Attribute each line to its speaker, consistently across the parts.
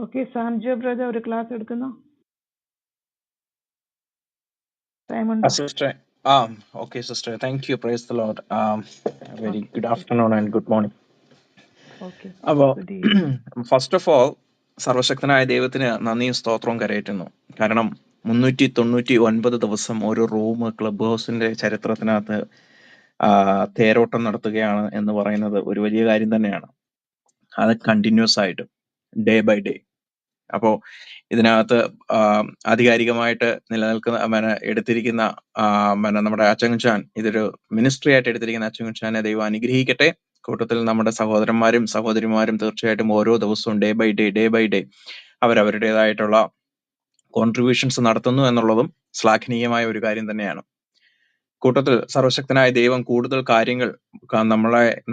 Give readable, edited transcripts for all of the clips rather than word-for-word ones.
Speaker 1: Okay, Sanjo brother ഒരു class എടുക്കുന്നു. ടൈമുണ്ടോ?
Speaker 2: Sister, okay, sister. Thank you. Praise the Lord. Very
Speaker 1: okay,
Speaker 2: good afternoon and good morning.
Speaker 1: Okay,
Speaker 2: അപ്പോൾ
Speaker 1: good evening.
Speaker 2: First of all സർവശക്തനായ ദൈവത്തിന് നന്ദിയും സ്തോത്രവും കരയറ്റുന്നു. കാരണം 399 ദിവസം ഒരു റൂം ക്ലബ് ഹൗസിന്റെ ചരിത്രത്തിനകത്ത് തേരോട്ടം നടത്തുകയാണ് എന്ന് പറയുന്നത് ഒരു വലിയ കാര്യം തന്നെയാണ്. അത് കണ്ടിന്യൂസ് ആയിട്ട് ഡേ ബൈ ഡേ. അപ്പോ ഇതിനകത്ത് ആധികാരികമായിട്ട് നിലനിൽക്കുന്ന എടുത്തിരിക്കുന്ന നമ്മുടെ അച്ചങ്ചാൻ, ഇതൊരു മിനിസ്ട്രി ആയിട്ട് എടുത്തിരിക്കുന്ന അച്ചങ്ചാനെ ദൈവം അനുഗ്രഹിക്കട്ടെ. കൂട്ടത്തിൽ നമ്മുടെ സഹോദരന്മാരും സഹോദരിമാരും തീർച്ചയായിട്ടും ഓരോ ദിവസവും ഡേ ബൈ ഡേ അവരവരുടേതായിട്ടുള്ള കോൺട്രിബ്യൂഷൻസ് നടത്തുന്നു എന്നുള്ളതും ശ്ലാഘനീയമായ ഒരു കാര്യം തന്നെയാണ്. കൂട്ടത്തിൽ സർവശക്തനായ ദൈവം കൂടുതൽ കാര്യങ്ങൾ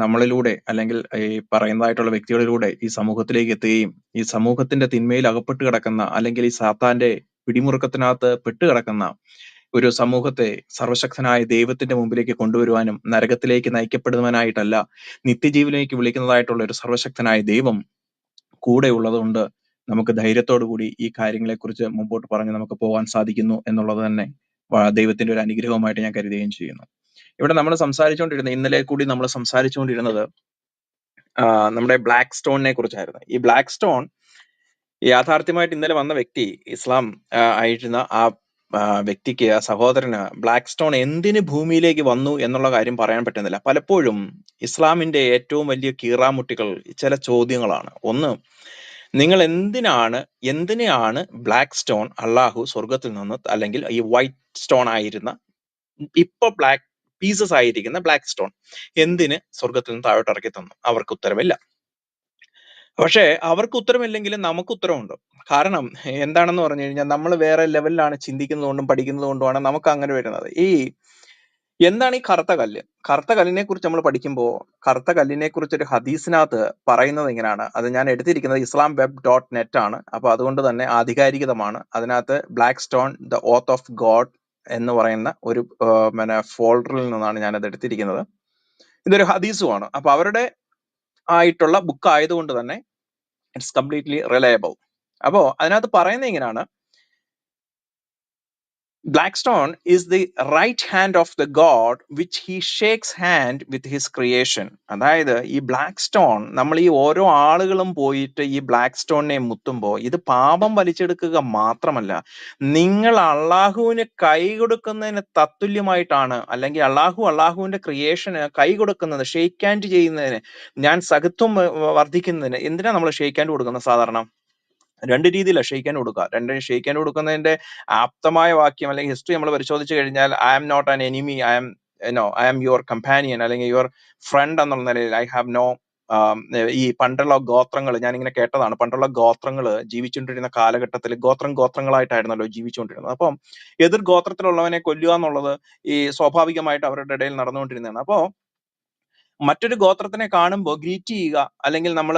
Speaker 2: നമ്മളിലൂടെ അല്ലെങ്കിൽ ഈ പറയുന്നതായിട്ടുള്ള വ്യക്തികളിലൂടെ ഈ സമൂഹത്തിലേക്ക് എത്തുകയും ഈ സമൂഹത്തിന്റെ തിന്മയിൽ അകപ്പെട്ട് കിടക്കുന്ന അല്ലെങ്കിൽ ഈ സാത്താന്റെ പിടിമുറുക്കത്തിനകത്ത് പെട്ടുകിടക്കുന്ന ഒരു സമൂഹത്തെ സർവശക്തനായ ദൈവത്തിന്റെ മുമ്പിലേക്ക് കൊണ്ടുവരുവാനും നരകത്തിലേക്ക് നയിക്കപ്പെടുവാനായിട്ടല്ല നിത്യജീവനിലേക്ക് വിളിക്കുന്നതായിട്ടുള്ള ഒരു സർവശക്തനായ ദൈവം കൂടെ ഉള്ളതുകൊണ്ട് നമുക്ക് ധൈര്യത്തോടു കൂടി ഈ കാര്യങ്ങളെക്കുറിച്ച് മുമ്പോട്ട് പറഞ്ഞ് നമുക്ക് പോകാൻ സാധിക്കുന്നു എന്നുള്ളത് തന്നെ ദൈവത്തിന്റെ ഒരു അനുഗ്രഹമായിട്ട് ഞാൻ കരുതുകയും ചെയ്യുന്നു. ഇവിടെ നമ്മൾ ഇന്നലെ കൂടി നമ്മൾ സംസാരിച്ചുകൊണ്ടിരുന്നത് നമ്മുടെ ബ്ലാക്ക് സ്റ്റോണിനെ കുറിച്ചായിരുന്നു. ഈ ബ്ലാക്ക് സ്റ്റോൺ യാഥാർത്ഥ്യമായിട്ട് ഇന്നലെ വന്ന വ്യക്തി ഇസ്ലാം ആയിരുന്ന ആ വ്യക്തിക്ക്, ആ സഹോദരന് ബ്ലാക്ക് സ്റ്റോൺ എന്തിന് ഭൂമിയിലേക്ക് വന്നു എന്നുള്ള കാര്യം പറയാൻ പറ്റുന്നില്ല. പലപ്പോഴും ഇസ്ലാമിന്റെ ഏറ്റവും വലിയ കീറാമുട്ടികൾ ചില ചോദ്യങ്ങളാണ്. ഒന്ന്, നിങ്ങൾ എന്തിനെയാണ് ബ്ലാക്ക് സ്റ്റോൺ അള്ളാഹു സ്വർഗത്തിൽ നിന്ന്, അല്ലെങ്കിൽ ഈ വൈറ്റ് സ്റ്റോൺ ആയിരുന്ന ഇപ്പൊ ബ്ലാക്ക് പീസസ് ആയിരിക്കുന്ന ബ്ലാക്ക് സ്റ്റോൺ എന്തിന് സ്വർഗത്തിൽ നിന്ന് താഴോട്ട് ഇറക്കി തന്നു? അവർക്ക് ഉത്തരമില്ല. പക്ഷെ അവർക്ക് ഉത്തരമില്ലെങ്കിലും നമുക്ക് ഉത്തരവുണ്ട്. കാരണം എന്താണെന്ന് പറഞ്ഞു കഴിഞ്ഞാൽ നമ്മൾ വേറെ ലെവലിലാണ് ചിന്തിക്കുന്നതുകൊണ്ടും പഠിക്കുന്നതുകൊണ്ടുമാണ് നമുക്ക് അങ്ങനെ വരുന്നത്. എന്താണ് ഈ കറുത്ത കല്ല്? കറുത്ത കല്ലിനെ കുറിച്ച് നമ്മൾ പഠിക്കുമ്പോൾ കറുത്ത കല്ലിനെ കുറിച്ച് ഒരു ഹദീസിനകത്ത് പറയുന്നത് ഇങ്ങനെയാണ്. അത് ഞാൻ എടുത്തിരിക്കുന്നത് islamweb.net ആണ്. അപ്പൊ അതുകൊണ്ട് തന്നെ ആധികാരികതമാണ്. അതിനകത്ത് black stone the oath of God എന്ന് പറയുന്ന ഒരു ഫോൾഡറിൽ നിന്നാണ് ഞാനത് എടുത്തിരിക്കുന്നത്. ഇതൊരു ഹദീസുമാണ്. അപ്പൊ അവരുടെ ആയിട്ടുള്ള ബുക്ക് ആയതുകൊണ്ട് തന്നെ ഇറ്റ്സ് കംപ്ലീറ്റ്ലി റിലയബിൾ. അപ്പോ അതിനകത്ത് പറയുന്നത് ഇങ്ങനെയാണ്: Black stone is the right hand of the God which he shakes hand with his creation. അതായത് ഈ ബ്ലാക്ക് സ്റ്റോൺ, നമ്മൾ ഈ ഓരോ ആളുകളും പോയിട്ട് ഈ ബ്ലാക്ക് സ്റ്റോണിനെ മുത്തുമ്പോൾ ഇത് പാപം വലിച്ചെടുക്കുക മാത്രമല്ല, നിങ്ങൾ അള്ളാഹുവിന് കൈ കൊടുക്കുന്നതിന് തത്തുല്യമായിട്ടാണ്, അല്ലെങ്കിൽ അള്ളാഹുവിന്റെ ക്രിയേഷന് കൈ കൊടുക്കുന്നത്, ഷെയ്ക്ക് ഹാൻഡ് ചെയ്യുന്നതിന്, ഞാൻ സഹത്വം വർദ്ധിക്കുന്നതിന് എന്തിനാ നമ്മൾ ഷെയ്ക്ക് ഹാൻഡ് കൊടുക്കുന്നത്? സാധാരണ രണ്ട് രീതിയിലാണ് ഷെയ്ക്ക് ഹാൻഡ് കൊടുക്കുക. ഷെയ്ക്ക് ഹാൻഡ് കൊടുക്കുന്നതിന്റെ ആപ്തമായ വാക്യം അല്ലെങ്കിൽ ഹിസ്റ്ററി നമ്മൾ പരിശോധിച്ചു കഴിഞ്ഞാൽ, I am not an enemy, I am your companion, അല്ലെങ്കിൽ യുവർ ഫ്രണ്ട് എന്നുള്ള നിലയിൽ, ഐ ഹാവ് നോ. ഈ പണ്ടുള്ള ഗോത്രങ്ങൾ ഞാനിങ്ങനെ കേട്ടതാണ്. പണ്ടുള്ള ഗോത്രങ്ങൾ ജീവിച്ചുകൊണ്ടിരുന്ന കാലഘട്ടത്തിൽ ഗോത്രങ്ങളായിട്ടായിരുന്നല്ലോ ജീവിച്ചുകൊണ്ടിരുന്നത്. അപ്പം എതിർ ഗോത്രത്തിലുള്ളവനെ കൊല്ലുക എന്നുള്ളത് ഈ സ്വാഭാവികമായിട്ട് അവരുടെ ഇടയിൽ നടന്നുകൊണ്ടിരുന്നതാണ്. അപ്പോ മറ്റൊരു ഗോത്രത്തിനെ കാണുമ്പോൾ ഗ്രീറ്റ് ചെയ്യുക, അല്ലെങ്കിൽ നമ്മൾ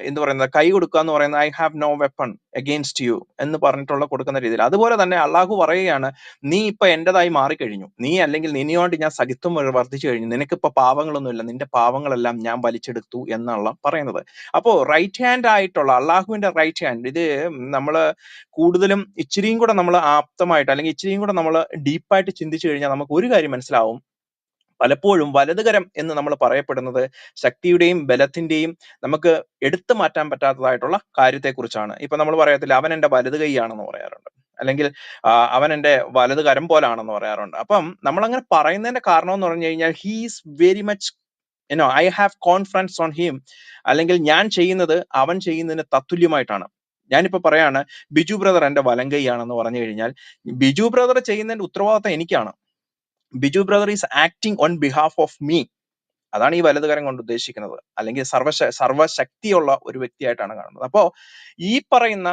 Speaker 2: എന്ത് പറയുന്നത്, കൈ കൊടുക്കുക എന്ന് പറയുന്നത് I have no weapon against you എന്ന് പറഞ്ഞിട്ടുള്ള കൊടുക്കുന്ന രീതിയിൽ. അതുപോലെ തന്നെ അള്ളാഹു പറയുകയാണ്, നീ ഇപ്പൊ എന്റേതായി മാറിക്കഴിഞ്ഞു, നീ അല്ലെങ്കിൽ നിന്നെയോണ്ട് ഞാൻ സഖിത്വം വർദ്ധിച്ചു കഴിഞ്ഞു, നിനക്കിപ്പോ പാവങ്ങളൊന്നുമില്ല, നിന്റെ പാവങ്ങളെല്ലാം ഞാൻ വലിച്ചെടുത്തു എന്നുള്ള പറയുന്നത്. അപ്പോ റൈറ്റ് ഹാൻഡ് ആയിട്ടുള്ള അള്ളാഹുവിന്റെ റൈറ്റ് ഹാൻഡ്, ഇത് നമ്മൾ കൂടുതലും ഇച്ചിരിയും കൂടെ നമ്മൾ ആപ്തമായിട്ട് അല്ലെങ്കിൽ ഇച്ചിരിയും കൂടെ നമ്മൾ ഡീപ്പായിട്ട് ചിന്തിച്ചു കഴിഞ്ഞാൽ നമുക്ക് ഒരു കാര്യം മനസ്സിലാവും. പലപ്പോഴും വലതുകരം എന്ന് നമ്മൾ പറയപ്പെടുന്നത് ശക്തിയുടെയും ബലത്തിന്റെയും നമുക്ക് എടുത്തു മാറ്റാൻ പറ്റാത്തതായിട്ടുള്ള കാര്യത്തെക്കുറിച്ചാണ്. ഇപ്പൊ നമ്മൾ പറയത്തില്ല, അവൻ എന്റെ വലത് കൈയാണെന്ന് പറയാറുണ്ട്, അല്ലെങ്കിൽ അവൻ എന്റെ വലത് കരം പോലാണെന്ന് പറയാറുണ്ട്. അപ്പം നമ്മൾ അങ്ങനെ പറയുന്നതിന്റെ കാരണം എന്ന് പറഞ്ഞു കഴിഞ്ഞാൽ, he's very much I have confidence on him, അല്ലെങ്കിൽ ഞാൻ ചെയ്യുന്നത് അവൻ ചെയ്യുന്നതിന് തത്തുല്യമായിട്ടാണ്. ഞാനിപ്പോ പറയാണ്, ബിജു ബ്രദർ എന്റെ വലം കൈയാണെന്ന് പറഞ്ഞു കഴിഞ്ഞാൽ ബിജു ബ്രദർ ചെയ്യുന്നതിന്റെ ഉത്തരവാദിത്തം എനിക്കാണ്. Biju brother is acting on behalf of me. അതാണ് ഈ വലതുകരം കൊണ്ട് ഉദ്ദേശിക്കുന്നത്, അല്ലെങ്കിൽ സർവശക്തിയുള്ള ഒരു വ്യക്തിയായിട്ടാണ് കാണുന്നത്. അപ്പോ ഈ പറയുന്ന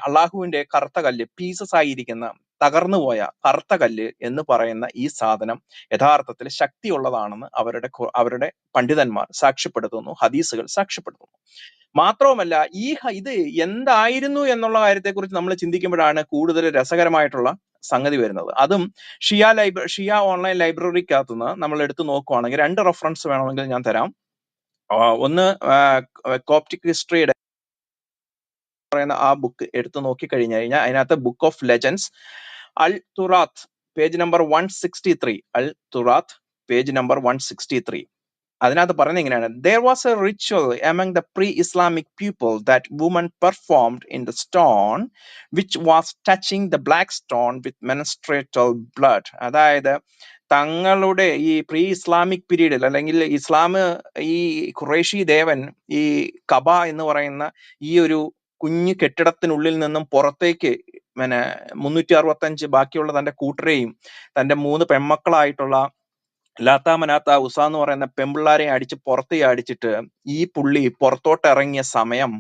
Speaker 2: അള്ളാഹുവിന്റെ കറുത്ത കല്ല്, പീസസ് ആയിരിക്കുന്ന തകർന്നുപോയ കറുത്ത കല്ല് എന്ന് പറയുന്ന ഈ സാധനം യഥാർത്ഥത്തിൽ ശക്തിയുള്ളതാണെന്ന് അവരുടെ പണ്ഡിതന്മാർ സാക്ഷ്യപ്പെടുത്തുന്നു, ഹദീസുകൾ സാക്ഷ്യപ്പെടുത്തുന്നു. മാത്രവുമല്ല, ഇത് എന്തായിരുന്നു എന്നുള്ള കാര്യത്തെക്കുറിച്ച് നമ്മൾ ചിന്തിക്കുമ്പോഴാണ് കൂടുതൽ രസകരമായിട്ടുള്ള സംഗതി വരുന്നത്. അതും ഷിയ ഓൺലൈൻ ലൈബ്രറിക്കകത്തുനിന്ന് നമ്മൾ എടുത്തു നോക്കുവാണെങ്കിൽ 2 റെഫറൻസ് വേണമെങ്കിൽ ഞാൻ തരാം. ഒന്ന് കോപ്റ്റിക് ഹിസ്റ്ററിയുടെ പറയുന്ന ആ ബുക്ക് എടുത്ത് നോക്കിക്കഴിഞ്ഞു കഴിഞ്ഞാൽ അതിനകത്ത് ബുക്ക് ഓഫ് ലെജൻഡ്സ് അൽ തുറാത്ത് പേജ് നമ്പർ 163, അൽ തുറാത്ത് പേജ് നമ്പർ 163. അതിനകത്ത് പറയുന്നത് ഇങ്ങനെയാണ്: there was a ritual among the pre-Islamic people that women performed in the stone which was touching the black stone with menstrual blood. അതായത് തങ്ങളുടെ ഈ പ്രീ ഇസ്ലാമിക് പീരീഡിൽ, അല്ലെങ്കിൽ ഇസ്ലാം ഈ ഖുറൈശി ദേവൻ ഈ കബ എന്ന് പറയുന്ന ഈ ഒരു കുഞ്ഞു കെട്ടിടത്തിനുള്ളിൽ നിന്നും പുറത്തേക്ക് 365 ബാക്കിയുള്ള തന്റെ കൂട്ടരെയും തന്റെ 3 പെൺമക്കളായിട്ടുള്ള ലാത്ത മനാത്ത ഉസ എന്ന് പറയുന്ന പെമ്പിള്ളാരെ അടിച്ച് പുറത്ത് അടിച്ചിട്ട് ഈ പുള്ളി പുറത്തോട്ട് ഇറങ്ങിയ സമയം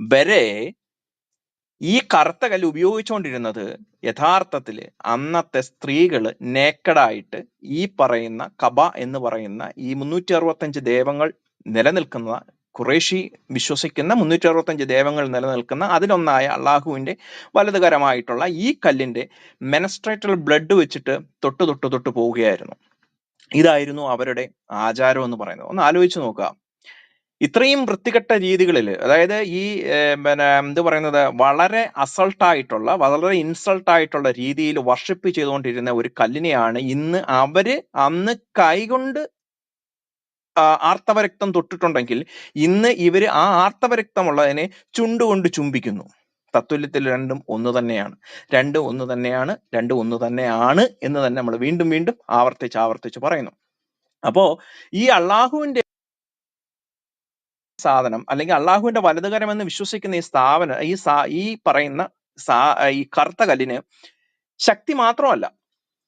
Speaker 2: വരെ ഈ കറുത്ത കല്ല് ഉപയോഗിച്ചുകൊണ്ടിരുന്നത് യഥാർത്ഥത്തില് അന്നത്തെ സ്ത്രീകള് നേക്കഡായിട്ട് ഈ പറയുന്ന കബ എന്ന് പറയുന്ന ഈ 365 ദേവങ്ങൾ നിലനിൽക്കുന്ന, ഖുറൈശി വിശ്വസിക്കുന്ന 365 ദേവങ്ങൾ നിലനിൽക്കുന്ന അതിലൊന്നായ അള്ളാഹുവിന്റെ വലതുകരമായിട്ടുള്ള ഈ കല്ലിന്റെ മെനസ്ട്രേറ്റൽ ബ്ലഡ് വെച്ചിട്ട് തൊട്ട് പോവുകയായിരുന്നു. ഇതായിരുന്നു അവരുടെ ആചാരം എന്ന് പറയുന്നത്. ഒന്ന് ആലോചിച്ച് നോക്കുക. ഇത്രയും വൃത്തികെട്ട രീതികളിൽ, അതായത് ഈ എന്ത് പറയുന്നത്, വളരെ അസൾട്ടായിട്ടുള്ള, വളരെ ഇൻസൾട്ടായിട്ടുള്ള രീതിയിൽ വർഷിപ്പ് ചെയ്തുകൊണ്ടിരുന്ന ഒരു കല്ലിനെയാണ് ഇന്ന് അവര് അന്ന് കൈകൊണ്ട് ആർത്തവരക്തം തൊട്ടിട്ടുണ്ടെങ്കിൽ ഇന്ന് ഇവര് ആ ആർത്തവരക്തമുള്ളതിനെ ചുണ്ടുകൊണ്ട് ചുംബിക്കുന്നു. തത്തുല്യത്തിൽ രണ്ടും ഒന്ന് തന്നെയാണ്, രണ്ടും ഒന്ന് തന്നെയാണ് എന്ന് തന്നെ നമ്മൾ വീണ്ടും വീണ്ടും ആവർത്തിച്ച് പറയുന്നു. അപ്പോ ഈ അള്ളാഹുവിന്റെ സാധനം, അല്ലെങ്കിൽ അള്ളാഹുവിന്റെ വലതുകരമെന്ന് വിശ്വസിക്കുന്ന ഈ സ്ഥാപനം, ഈ പറയുന്ന ഈ കറുത്ത കല്ലിന് ശക്തി മാത്രമല്ല,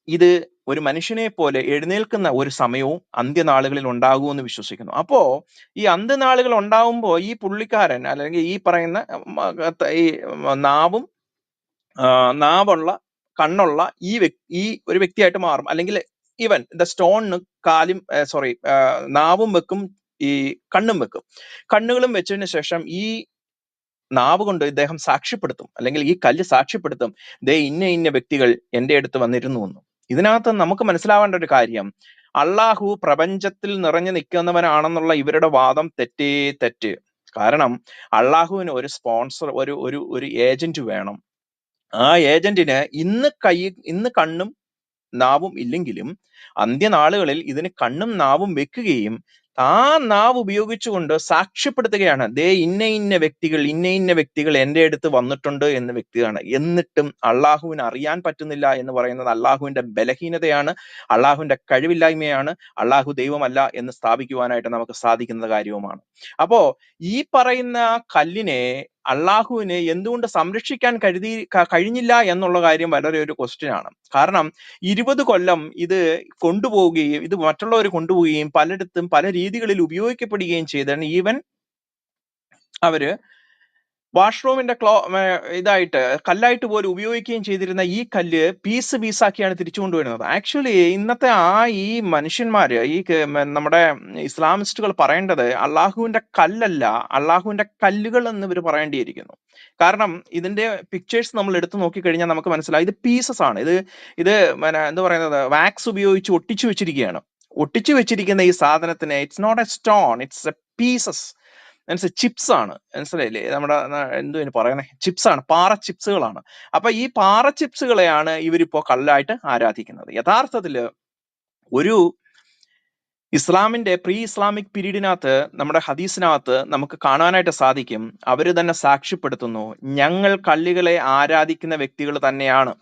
Speaker 2: ഇത് ഒരു മനുഷ്യനെ പോലെ എഴുന്നേൽക്കുന്ന ഒരു സമയവും അന്ത്യനാളുകളിൽ ഉണ്ടാകുമെന്ന് വിശ്വസിക്കുന്നു. അപ്പോ ഈ അന്ത്യനാളുകൾ ഉണ്ടാവുമ്പോ ഈ പുള്ളിക്കാരൻ, അല്ലെങ്കിൽ ഈ പറയുന്ന ഈ നാവുള്ള കണ്ണുള്ള ഈ ഒരു വ്യക്തിയായിട്ട് മാറും. അല്ലെങ്കിൽ ഈവൻ ദ സ്റ്റോണിന് നാവും വെക്കും, ഈ കണ്ണും വെക്കും. കണ്ണുകളും വെച്ചതിന് ശേഷം ഈ നാവ് കൊണ്ട് ഇദ്ദേഹം സാക്ഷ്യപ്പെടുത്തും, അല്ലെങ്കിൽ ഈ കല്ല് സാക്ഷ്യപ്പെടുത്തും, ദേ ഇന്ന വ്യക്തികൾ എന്റെ അടുത്ത് വന്നിരുന്നു എന്ന്. ഇതിനകത്ത് നമുക്ക് മനസ്സിലാവേണ്ട ഒരു കാര്യം, അള്ളാഹു പ്രപഞ്ചത്തിൽ നിറഞ്ഞു നിൽക്കുന്നവനാണെന്നുള്ള ഇവരുടെ വാദം തെറ്റ്. കാരണം അള്ളാഹുവിന് ഒരു സ്പോൺസർ, ഒരു ഏജന്റ് വേണം. ആ ഏജന്റിന് ഇന്ന് കണ്ണും നാവും ഇല്ലെങ്കിലും അന്ത്യനാളുകളിൽ ഇതിന് കണ്ണും നാവും വെക്കുകയും ആ നാവ് ഉപയോഗിച്ചുകൊണ്ട് സാക്ഷ്യപ്പെടുത്തുകയാണ്, ദേ ഇന്ന വ്യക്തികൾ എന്റെ അടുത്ത് വന്നിട്ടുണ്ട് എന്ന വ്യക്തിയാണ്. എന്നിട്ടും അള്ളാഹുവിന് അറിയാൻ പറ്റുന്നില്ല എന്ന് പറയുന്നത് അള്ളാഹുവിന്റെ ബലഹീനതയാണ്, അള്ളാഹുവിന്റെ കഴിവില്ലായ്മയാണ്, അള്ളാഹു ദൈവമല്ല എന്ന് സ്ഥാപിക്കുവാനായിട്ട് നമുക്ക് സാധിക്കുന്ന കാര്യവുമാണ്. അപ്പോ ഈ പറയുന്ന കല്ലിനെ അള്ളാഹുവിന് എന്തുകൊണ്ട് സംരക്ഷിക്കാൻ കഴിഞ്ഞില്ല എന്നുള്ള കാര്യം വളരെ ഒരു ക്വസ്റ്റ്യൻ ആണ്. കാരണം 20 കൊല്ലം ഇത് കൊണ്ടുപോവുകയും ഇത് മറ്റുള്ളവർ കൊണ്ടുപോവുകയും പലയിടത്തും പല രീതികളിൽ ഉപയോഗിക്കപ്പെടുകയും ചെയ്താണ്. ഈവൻ അവര് വാഷ്റൂമിന്റെ ഇതായിട്ട് കല്ലായിട്ട് പോലും ഉപയോഗിക്കുകയും ചെയ്തിരുന്ന ഈ കല്ല് പീസാക്കിയാണ് തിരിച്ചു കൊണ്ടുവരുന്നത്. ആക്ച്വലി ഇന്നത്തെ ഈ മനുഷ്യന്മാര്, ഈ നമ്മുടെ ഇസ്ലാമിസ്റ്റുകൾ പറയേണ്ടത് അള്ളാഹുവിന്റെ കല്ലല്ല, അള്ളാഹുവിന്റെ കല്ലുകൾ എന്ന് ഇവർ പറയേണ്ടിയിരിക്കുന്നു. കാരണം ഇതിന്റെ പിക്ചേഴ്സ് നമ്മൾ എടുത്തു നോക്കിക്കഴിഞ്ഞാൽ നമുക്ക് മനസ്സിലായി ഇത് പീസസ് ആണ്. ഇത് എന്താ പറയുന്നത്, വാക്സ് ഉപയോഗിച്ച് ഒട്ടിച്ചു വെച്ചിരിക്കുന്ന ഈ സാധനത്തിന് it's not a stone, it's a pieces, chips ആണ്. മനസ്സിലായില്ലേ? നമ്മുടെ എന്തുവിന് പറയുന്നത്, ചിപ്സ് ആണ്, പാറ ചിപ്സുകളാണ്. അപ്പൊ ഈ പാറ ചിപ്സുകളെയാണ് ഇവരിപ്പോ കല്ലായിട്ട് ആരാധിക്കുന്നത്. യഥാർത്ഥത്തില് ഒരു ഇസ്ലാമിന്റെ പ്രീ ഇസ്ലാമിക് പീരീഡിനകത്ത്, നമ്മുടെ ഹദീസിനകത്ത് നമുക്ക് കാണാനായിട്ട് സാധിക്കും, അവര് തന്നെ സാക്ഷ്യപ്പെടുത്തുന്നു, ഞങ്ങൾ കല്ലുകളെ ആരാധിക്കുന്ന വ്യക്തികൾ തന്നെയാണ്.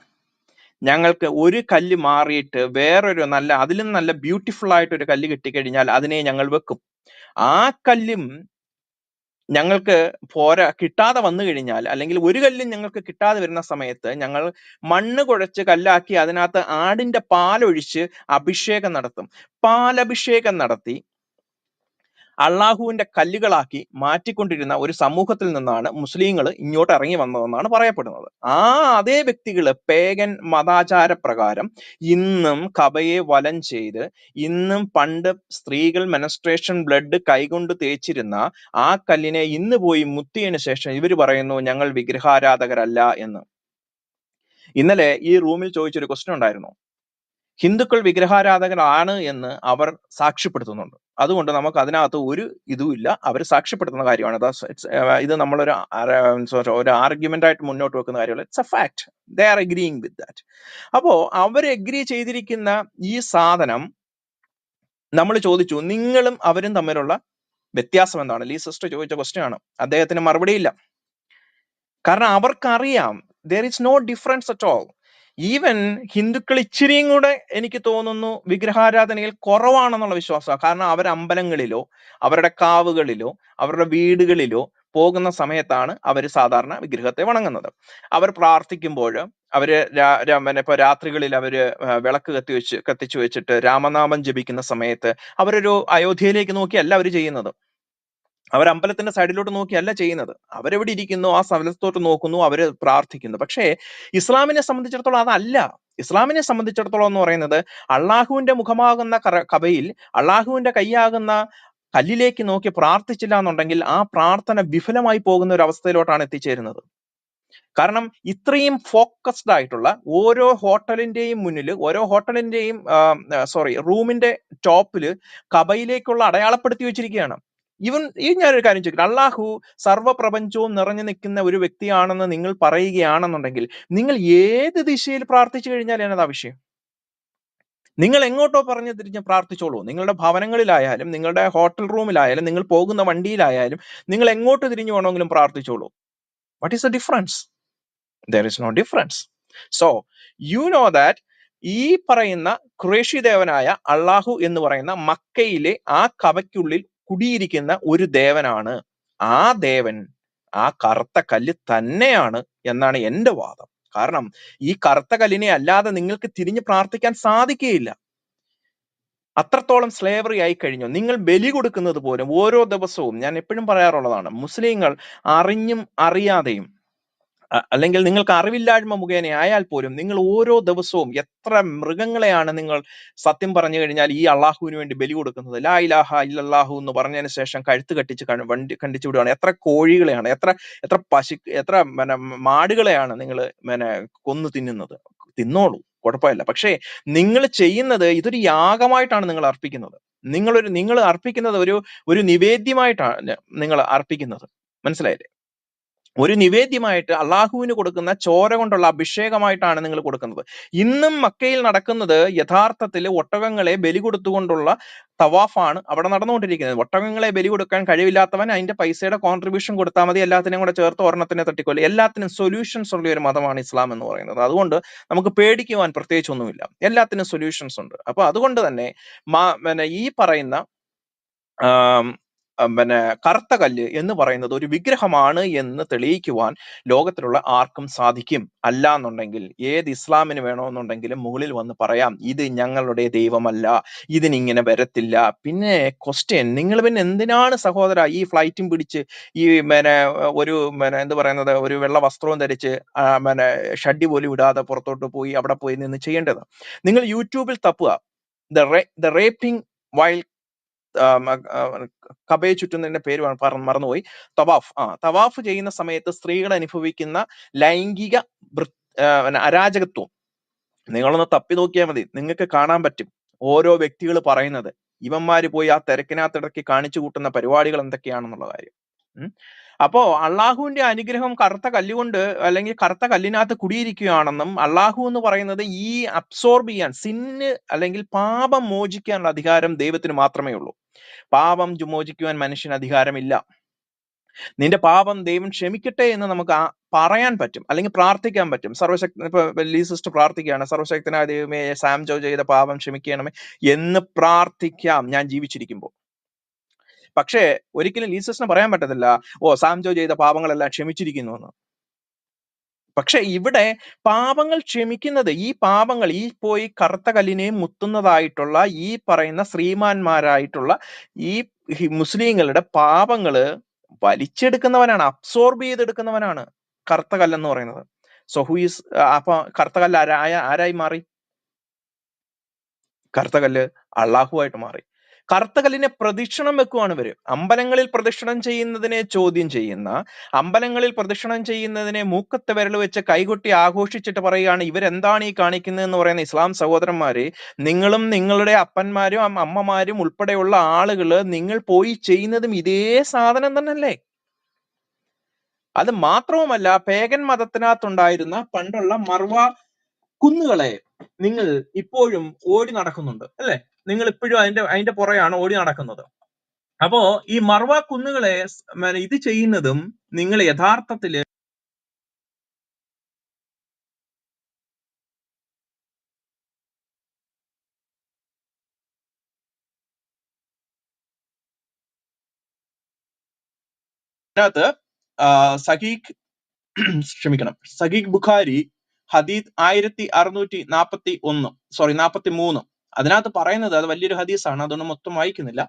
Speaker 2: ഞങ്ങൾക്ക് ഒരു കല്ല് മാറിയിട്ട് വേറൊരു അതിലും നല്ല ബ്യൂട്ടിഫുൾ ആയിട്ട് ഒരു കല്ല് കിട്ടിക്കഴിഞ്ഞാൽ അതിനെ ഞങ്ങൾ വെക്കും. ആ കല്ലും ഞങ്ങൾക്ക് കിട്ടാതെ വന്നു കഴിഞ്ഞാൽ, അല്ലെങ്കിൽ ഒരു കല്ലും ഞങ്ങൾക്ക് കിട്ടാതെ വരുന്ന സമയത്ത് ഞങ്ങൾ മണ്ണ് കുഴച്ച് കല്ലാക്കി അതിനകത്ത് ആടിന്റെ പാലൊഴിച്ച് അഭിഷേകം നടത്തും. പാലഭിഷേകം നടത്തി അള്ളാഹുവിന്റെ കല്ലുകളാക്കി മാറ്റിക്കൊണ്ടിരുന്ന ഒരു സമൂഹത്തിൽ നിന്നാണ് മുസ്ലിങ്ങൾ ഇങ്ങോട്ട് ഇറങ്ങി വന്നതെന്നാണ് പറയപ്പെടുന്നത്. അതേ വ്യക്തികള് പേഗൻ മതാചാര പ്രകാരം ഇന്നും കബയെ വലം ചെയ്ത്, ഇന്നും പണ്ട് സ്ത്രീകൾ മെനസ്ട്രേഷൻ ബ്ലഡ് കൈകൊണ്ട് തേച്ചിരുന്ന ആ കല്ലിനെ ഇന്ന് പോയി മുത്തിയതിനു ശേഷം ഇവര് പറയുന്നു ഞങ്ങൾ വിഗ്രഹാരാധകരല്ല എന്ന്. ഇന്നലെ ഈ റൂമിൽ ചോദിച്ചൊരു ക്വസ്റ്റ്യൻ ഉണ്ടായിരുന്നു, ഹിന്ദുക്കൾ വിഗ്രഹാരാധകരാണ് എന്ന് അവർ സാക്ഷ്യപ്പെടുത്തുന്നുണ്ട്. അതുകൊണ്ട് നമുക്ക് അതിനകത്ത് ഒരു ഇതുമില്ല. അവർ സാക്ഷ്യപ്പെടുത്തുന്ന കാര്യമാണ്. ഇത് നമ്മളൊരു ഒരു ആർഗ്യുമെന്റ് ആയിട്ട് മുന്നോട്ട് വെക്കുന്ന കാര്യമല്ല. It's A fact. They are agreeing with that. അപ്പോ അവർ എഗ്രി ചെയ്തിരിക്കുന്ന ഈ സാധനം നമ്മൾ ചോദിച്ചു, നിങ്ങളും അവരും തമ്മിലുള്ള വ്യത്യാസം എന്താണ്? ലീ സിസ്റ്റർ ചോദിച്ച ക്വസ്റ്റ്യൻ ആണ്. അദ്ദേഹത്തിന് മറുപടിയില്ല. കാരണം അവർക്കറിയാം there is no difference at all. Even ഹിന്ദുക്കൾ ഇച്ചിരിയും കൂടെ എനിക്ക് തോന്നുന്നു വിഗ്രഹാരാധനയിൽ കുറവാണെന്നുള്ള വിശ്വാസമാണ്. കാരണം അവർ അമ്പലങ്ങളിലോ അവരുടെ കാവുകളിലോ അവരുടെ വീടുകളിലോ പോകുന്ന സമയത്താണ് അവർ സാധാരണ വിഗ്രഹത്തെ വണങ്ങുന്നത്. അവർ പ്രാർത്ഥിക്കുമ്പോൾ അവര് ഇപ്പൊ രാത്രികളിൽ അവര് വിളക്ക് കത്തിച്ചു വെച്ചിട്ട് രാമനാമം ജപിക്കുന്ന സമയത്ത് അവരൊരു അയോധ്യയിലേക്ക് നോക്കിയല്ല അവർ ചെയ്യുന്നത്. അവർ അമ്പലത്തിന്റെ സൈഡിലോട്ട് നോക്കിയല്ല ചെയ്യുന്നത്. അവരെവിടെ ഇരിക്കുന്നു ആ സ്ഥലത്തോട്ട് നോക്കുന്നു, അവര് പ്രാർത്ഥിക്കുന്നു. പക്ഷേ ഇസ്ലാമിനെ സംബന്ധിച്ചിടത്തോളം അതല്ല. ഇസ്ലാമിനെ സംബന്ധിച്ചിടത്തോളം എന്ന് പറയുന്നത് അള്ളാഹുവിന്റെ മുഖമാകുന്ന കബയിൽ അള്ളാഹുവിന്റെ കൈയാകുന്ന കല്ലിലേക്ക് നോക്കി പ്രാർത്ഥിച്ചില്ല എന്നുണ്ടെങ്കിൽ ആ പ്രാർത്ഥന വിഫലമായി പോകുന്ന ഒരു അവസ്ഥയിലോട്ടാണ് എത്തിച്ചേരുന്നത്. കാരണം ഇത്രയും ഫോക്കസ്ഡ് ആയിട്ടുള്ള ഓരോ ഹോട്ടലിന്റെയും മുന്നിൽ റൂമിന്റെ ടോപ്പില് കബയിലേക്കുള്ള അടയാളപ്പെടുത്തി വെച്ചിരിക്കുകയാണ്. ഈ ഞാനൊരു കാര്യം ചോദിക്കട്ടെ, അള്ളാഹു സർവ്വപ്രപഞ്ചവും നിറഞ്ഞു നിൽക്കുന്ന ഒരു വ്യക്തിയാണെന്ന് നിങ്ങൾ പറയുകയാണെന്നുണ്ടെങ്കിൽ നിങ്ങൾ ഏത് ദിശയിൽ പ്രാർത്ഥിച്ചു കഴിഞ്ഞാൽ എന്നതാ വിഷയം? നിങ്ങൾ എങ്ങോട്ടോ പറഞ്ഞു തിരിഞ്ഞ് പ്രാർത്ഥിച്ചോളൂ. നിങ്ങളുടെ ഭവനങ്ങളിലായാലും നിങ്ങളുടെ ഹോട്ടൽ റൂമിലായാലും നിങ്ങൾ പോകുന്ന വണ്ടിയിലായാലും നിങ്ങൾ എങ്ങോട്ട് തിരിഞ്ഞു വേണമെങ്കിലും പ്രാർത്ഥിച്ചോളൂ. What is the difference? There is no difference. So you know that ഈ പറയുന്ന ഖുറേഷി ദേവനായ അള്ളാഹു എന്ന് പറയുന്ന മക്കയിലെ ആ കവയ്ക്കുള്ളിൽ കുടിയിരിക്കുന്ന ഒരു ദേവനാണ്. ആ ദേവൻ ആ കറുത്ത കല്ല് തന്നെയാണ് എന്നാണ് എന്റെ വാദം. കാരണം ഈ കറുത്ത കല്ലിനെ അല്ലാതെ നിങ്ങൾക്ക് തിരിഞ്ഞ് പ്രാർത്ഥിക്കാൻ സാധിക്കുകയില്ല. അത്രത്തോളം സ്ലേവറി ആയി കഴിഞ്ഞു. നിങ്ങൾ ബലി കൊടുക്കുന്നത് പോലും ഓരോ ദിവസവും, ഞാൻ എപ്പോഴും പറയാറുള്ളതാണ്, മുസ്ലിങ്ങൾ അറിഞ്ഞും അറിയാതെയും അല്ലെങ്കിൽ നിങ്ങൾക്ക് അറിവില്ലായ്മ മുഖേന ആയാൽ പോലും നിങ്ങൾ ഓരോ ദിവസവും എത്ര മൃഗങ്ങളെയാണ് നിങ്ങൾ സത്യം പറഞ്ഞു കഴിഞ്ഞാൽ ഈ അള്ളാഹുവിന് വേണ്ടി ബലി കൊടുക്കുന്നത്? ലാ ഇലാഹ ഇല്ലല്ലാഹു എന്ന് പറഞ്ഞതിന് ശേഷം കഴുത്ത് കണ്ടിച്ചു വിടുകയാണ്. എത്ര കോഴികളെയാണ്, എത്ര എത്ര മാടുകളെയാണ് നിങ്ങൾ കൊന്നു തിന്നുന്നത്? തിന്നോളൂ, കുഴപ്പമില്ല. പക്ഷേ നിങ്ങൾ ചെയ്യുന്നത് ഇതൊരു യാഗമായിട്ടാണ് നിങ്ങൾ അർപ്പിക്കുന്നത്. നിങ്ങൾ അർപ്പിക്കുന്നത് ഒരു നിവേദ്യമായിട്ടാണ് നിങ്ങൾ അർപ്പിക്കുന്നത്. മനസ്സിലായില്ലേ? ഒരു നിവേദ്യമായിട്ട് അള്ളാഹുവിന് കൊടുക്കുന്ന ചോര കൊണ്ടുള്ള അഭിഷേകമായിട്ടാണ് നിങ്ങൾ കൊടുക്കുന്നത്. ഇന്നും മക്കയിൽ നടക്കുന്നത് യഥാർത്ഥത്തിൽ ഒട്ടകങ്ങളെ ബലി കൊടുത്തുകൊണ്ടുള്ള തവാഫാണ് അവിടെ നടന്നുകൊണ്ടിരിക്കുന്നത്. ഒട്ടകങ്ങളെ ബലി കൊടുക്കാൻ കഴിവില്ലാത്തവൻ അതിന്റെ പൈസയുടെ കോൺട്രിബ്യൂഷൻ കൊടുത്താൽ മതി, എല്ലാത്തിനും കൂടെ ചേർത്ത് ഒരെണ്ണത്തിനെ തട്ടിക്കൊല്ലും. എല്ലാത്തിനും സൊല്യൂഷൻസ് ഉള്ള ഒരു മതമാണ് ഇസ്ലാം എന്ന് പറയുന്നത്. അതുകൊണ്ട് നമുക്ക് പേടിക്കുവാൻ പ്രത്യേകിച്ചൊന്നുമില്ല, എല്ലാത്തിനും സൊല്യൂഷൻസ് ഉണ്ട്. അപ്പൊ അതുകൊണ്ട് തന്നെ ഈ പറയുന്ന കറുത്ത കല്ല് എന്ന് പറയുന്നത് ഒരു വിഗ്രഹമാണ് എന്ന് തെളിയിക്കുവാൻ ലോകത്തിലുള്ള ആർക്കും സാധിക്കും. അല്ല എന്നുണ്ടെങ്കിൽ ഏത് ഇസ്ലാമിന് വേണമെന്നുണ്ടെങ്കിലും മുകളിൽ വന്ന് പറയാം, ഇത് ഞങ്ങളുടെ ദൈവമല്ല, ഇതിനിങ്ങനെ വരത്തില്ല. പിന്നെ ക്വസ്റ്റ്യൻ, നിങ്ങൾ പിന്നെ എന്തിനാണ് സഹോദര ഈ ഫ്ലൈറ്റും പിടിച്ച് ഈ ഒരു എന്ത് പറയുന്നത് ഒരു വെള്ള വസ്ത്രവും ധരിച്ച് ഷഡ്ഡി പോലും ഇടാതെ പുറത്തോട്ട് പോയി അവിടെ പോയി നിന്ന് ചെയ്യേണ്ടത്? നിങ്ങൾ യൂട്യൂബിൽ തപ്പുക ദ റേപ്പിംഗ് വൈൽ കബയെ ചുറ്റുന്നതിന്റെ പേര് മറന്നുപോയി, തവാഫ്. തവാഫ് ചെയ്യുന്ന സമയത്ത് സ്ത്രീകൾ അനുഭവിക്കുന്ന ലൈംഗിക അരാജകത്വം നിങ്ങളൊന്ന് തപ്പി നോക്കിയാൽ മതി, നിങ്ങൾക്ക് കാണാൻ പറ്റും. ഓരോ വ്യക്തികൾ പറയുന്നത്, ഇവന്മാര് പോയി ആ തിരക്കിനകത്തിടയ്ക്ക് കാണിച്ചു കൂട്ടുന്ന പരിപാടികൾ എന്തൊക്കെയാണെന്നുള്ള കാര്യം. അപ്പോ അള്ളാഹുവിന്റെ അനുഗ്രഹം കറുത്ത കല്ലുകൊണ്ട് അല്ലെങ്കിൽ കറുത്ത കല്ലിനകത്ത് കുടിയിരിക്കുകയാണെന്നും അള്ളാഹു എന്ന് പറയുന്നത് ഈ അബ്സോർബ് ചെയ്യാൻ, സിന്ന് അല്ലെങ്കിൽ പാപം മോചിക്കാനുള്ള അധികാരം ദൈവത്തിന് മാത്രമേ ഉള്ളൂ. പാപം മോചിക്കുവാൻ മനുഷ്യന് അധികാരമില്ല. നിന്റെ പാപം ദൈവം ക്ഷമിക്കട്ടെ എന്ന് നമുക്ക് പറയാൻ പറ്റും, അല്ലെങ്കിൽ പ്രാർത്ഥിക്കാൻ പറ്റും. ഇപ്പൊ ലീ സിസ്റ്റർ പ്രാർത്ഥിക്കുകയാണ്, സർവശക്തനായ ദൈവമേ സാം ജോ ചെയ്ത പാപം ക്ഷമിക്കണമേ എന്ന് പ്രാർത്ഥിക്കാം ഞാൻ ജീവിച്ചിരിക്കുമ്പോൾ. പക്ഷേ ഒരിക്കലും ലീ സിസ്റ്ററിന് പറയാൻ പറ്റത്തില്ല, സാം ജോ ചെയ്ത പാപങ്ങളെല്ലാം ക്ഷമിച്ചിരിക്കുന്നു എന്ന്. പക്ഷെ ഇവിടെ പാപങ്ങൾ ക്ഷമിക്കുന്നത്, ഈ പാപങ്ങൾ ഈ പോയി കറുത്ത കല്ലിനെയും മുത്തുന്നതായിട്ടുള്ള ഈ പറയുന്ന ശ്രീമാന്മാരായിട്ടുള്ള ഈ മുസ്ലിങ്ങളുടെ പാപങ്ങള് വലിച്ചെടുക്കുന്നവനാണ്, അബ്സോർബ് ചെയ്തെടുക്കുന്നവനാണ് കറുത്ത കല്ലെന്ന് പറയുന്നത്. സോ ഹു ഈസ് അപ്പൊ കറുത്ത കല്ല് ആരായി മാറി? കറുത്ത കല്ല് അള്ളാഹു ആയിട്ട് മാറി. കറുത്തകല്ലിനെ പ്രദക്ഷിണം വെക്കുവാണ് ഇവര്. അമ്പലങ്ങളിൽ പ്രദക്ഷിണം ചെയ്യുന്നതിനെ ചോദ്യം ചെയ്യുന്ന, അമ്പലങ്ങളിൽ പ്രദക്ഷിണം ചെയ്യുന്നതിനെ മൂക്കത്തെ വിരൽ വെച്ച് കൈകൊട്ടി ആഘോഷിച്ചിട്ട് പറയുകയാണ് ഇവരെന്താണ് ഈ കാണിക്കുന്നതെന്ന് പറയുന്ന ഇസ്ലാം സഹോദരന്മാരെ, നിങ്ങളും നിങ്ങളുടെ അപ്പന്മാരും അമ്മമാരും ഉൾപ്പെടെയുള്ള ആളുകള് നിങ്ങൾ പോയി ചെയ്യുന്നതും ഇതേ സാധനം തന്നെയല്ലേ? അത് മാത്രവുമല്ല, പേഗൻ മതത്തിനകത്തുണ്ടായിരുന്ന പണ്ടുള്ള മർവ കുന്നുകളെ നിങ്ങൾ ഇപ്പോഴും ഓടി നടക്കുന്നുണ്ട് അല്ലെ? നിങ്ങൾ ഇപ്പോഴും അതിന്റെ പുറകെയാണ് ഓടി നടക്കുന്നത്. അപ്പോ ഈ മർവ കുന്നുകളെ ഇത് ചെയ്യുന്നതും നിങ്ങൾ യഥാർത്ഥത്തില് അതിനകത്ത് സഹീഖ് ബുഖാരി ഹദീസ് 1643 അതിനകത്ത് പറയുന്നത്, അത് വലിയൊരു ഹദീസാണ്, അതൊന്നും മൊത്തം വായിക്കുന്നില്ല.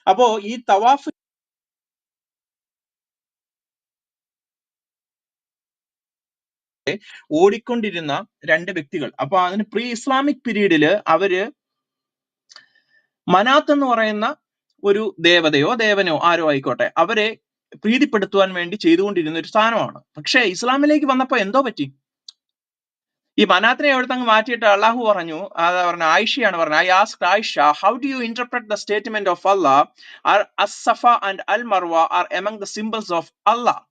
Speaker 2: അപ്പോ ഈ തവാഫ് ഓടിക്കൊണ്ടിരുന്ന രണ്ട് വ്യക്തികൾ, അപ്പൊ അതിന് പ്രീ ഇസ്ലാമിക് പീരീഡില് അവര് മനാത്ത് എന്ന് പറയുന്ന ഒരു ദേവതയോ ദേവനോ ആരോ ആയിക്കോട്ടെ, അവരെ പ്രീതിപ്പെടുത്തുവാൻ വേണ്ടി ചെയ്തുകൊണ്ടിരുന്ന ഒരു സാധനമാണ്. പക്ഷെ ഇസ്ലാമിലേക്ക് വന്നപ്പോ എന്തോ പറ്റി? ഈ മനാത്തിനെ എവിടുത്തങ്ങ് മാറ്റിയിട്ട് അള്ളാഹു പറഞ്ഞു, അതാ പറഞ്ഞ ആയിഷയാണ് പറഞ്ഞത്, I asked Aisha, how do you interpret the statement of Allah, as Safa and al Marwa are among the symbols of Allah.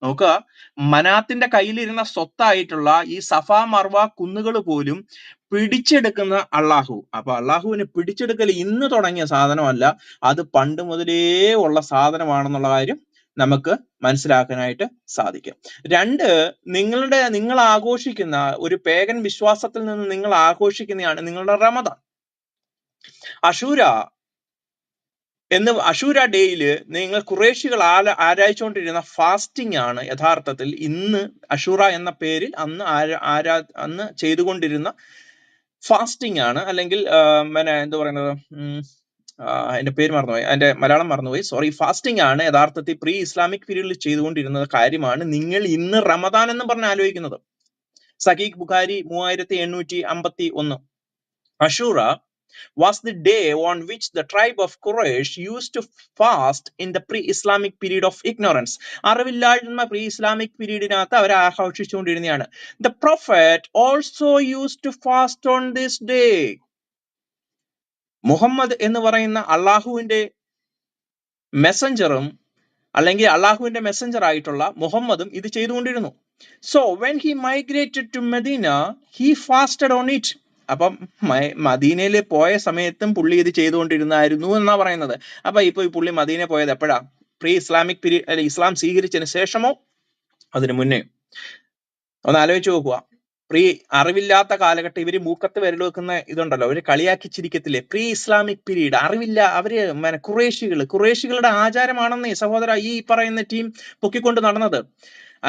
Speaker 2: നോക്കുക, മനാത്തിന്റെ കയ്യിലിരുന്ന സ്വത്തായിട്ടുള്ള ഈ സഫ മർവ കുന്നുകൾ പോലും പിടിച്ചെടുക്കുന്ന അള്ളാഹു. അപ്പൊ അള്ളാഹുവിന് പിടിച്ചെടുക്കൽ ഇന്ന് തുടങ്ങിയ സാധനമല്ല, അത് പണ്ട് മുതലേ ഉള്ള സാധനമാണെന്നുള്ള കാര്യം നമുക്ക് മനസ്സിലാക്കാനായിട്ട് സാധിക്കും. രണ്ട്, നിങ്ങൾ ആഘോഷിക്കുന്ന ഒരു പേഗൻ വിശ്വാസത്തിൽ നിന്ന് നിങ്ങൾ ആഘോഷിക്കുന്നതാണ് നിങ്ങളുടെ റമദാൻ. അഷൂര ഡേയില് നിങ്ങൾ ഖുറേഷികൾ ആരായിച്ചുകൊണ്ടിരുന്ന ഫാസ്റ്റിംഗ് ആണ് യഥാർത്ഥത്തിൽ ഇന്ന് അഷൂറ എന്ന പേരിൽ അന്ന് ചെയ്തുകൊണ്ടിരുന്ന ഫാസ്റ്റിംഗ് ആണ്. അല്ലെങ്കിൽ എന്താ പറയുന്നത്, അതിന്റെ പേര് മറന്നുപോയി, അതിന്റെ മലയാളം മറന്നുപോയി, സോറി. ഫാസ്റ്റിംഗ് ആണ് യഥാർത്ഥത്തിൽ പ്രീ ഇസ്ലാമിക് പീരീഡിൽ ചെയ്തുകൊണ്ടിരുന്ന കാര്യമാണ് നിങ്ങൾ ഇന്ന് റമദാൻ എന്ന് പറഞ്ഞ് ആലോചിക്കുന്നത്. Sahih Bukhari 3851. Ashura was the day on which the tribe of Quraysh used to fast in the pre-Islamic period of ignorance. അറിവില്ലായ്മ പ്രീ ഇസ്ലാമിക് പീരീഡിനകത്ത് അവർ ആഘോഷിച്ചുകൊണ്ടിരുന്നതാണ്. The prophet also used to fast on this day. Muhammad എന്ന് പറയുന്ന അള്ളാഹുവിന്റെ മെസ്സഞ്ചറും അല്ലെങ്കിൽ അള്ളാഹുവിന്റെ Messenger ആയിട്ടുള്ള മുഹമ്മദും ഇത് ചെയ്തുകൊണ്ടിരുന്നു. So when he migrated to Medina, he fasted on it. അപ്പം മദീനയിൽ പോയ സമയത്തും പുള്ളി ഇത് ചെയ്തുകൊണ്ടിരുന്നായിരുന്നു എന്നാ പറയുന്നത്. അപ്പൊ ഇപ്പൊ ഈ പുള്ളി മദീന പോയത് എപ്പോഴാ? പ്രീ ഇസ്ലാമിക് പീരീഡ്, അല്ലെ ഇസ്ലാം സ്വീകരിച്ചതിന് ശേഷമോ അതിനു മുന്നേ? ഒന്ന് ആലോചിച്ച് നോക്കുക. അറിവില്ലാത്ത കാലഘട്ടം, ഇവര് മൂക്കത്ത് വിരൽ വെക്കുന്ന ഇതുണ്ടല്ലോ, അവര് കളിയാക്കി ചിരിക്കത്തില്ലേ? പ്രീ ഇസ്ലാമിക് പീരീഡ്, അറിവില്ല, അവര് ഖുറേഷികളുടെ ആചാരമാണെന്നേ സഹോദര ഈ പറയുന്ന ടീം പൊക്കിക്കൊണ്ട് നടന്നത്.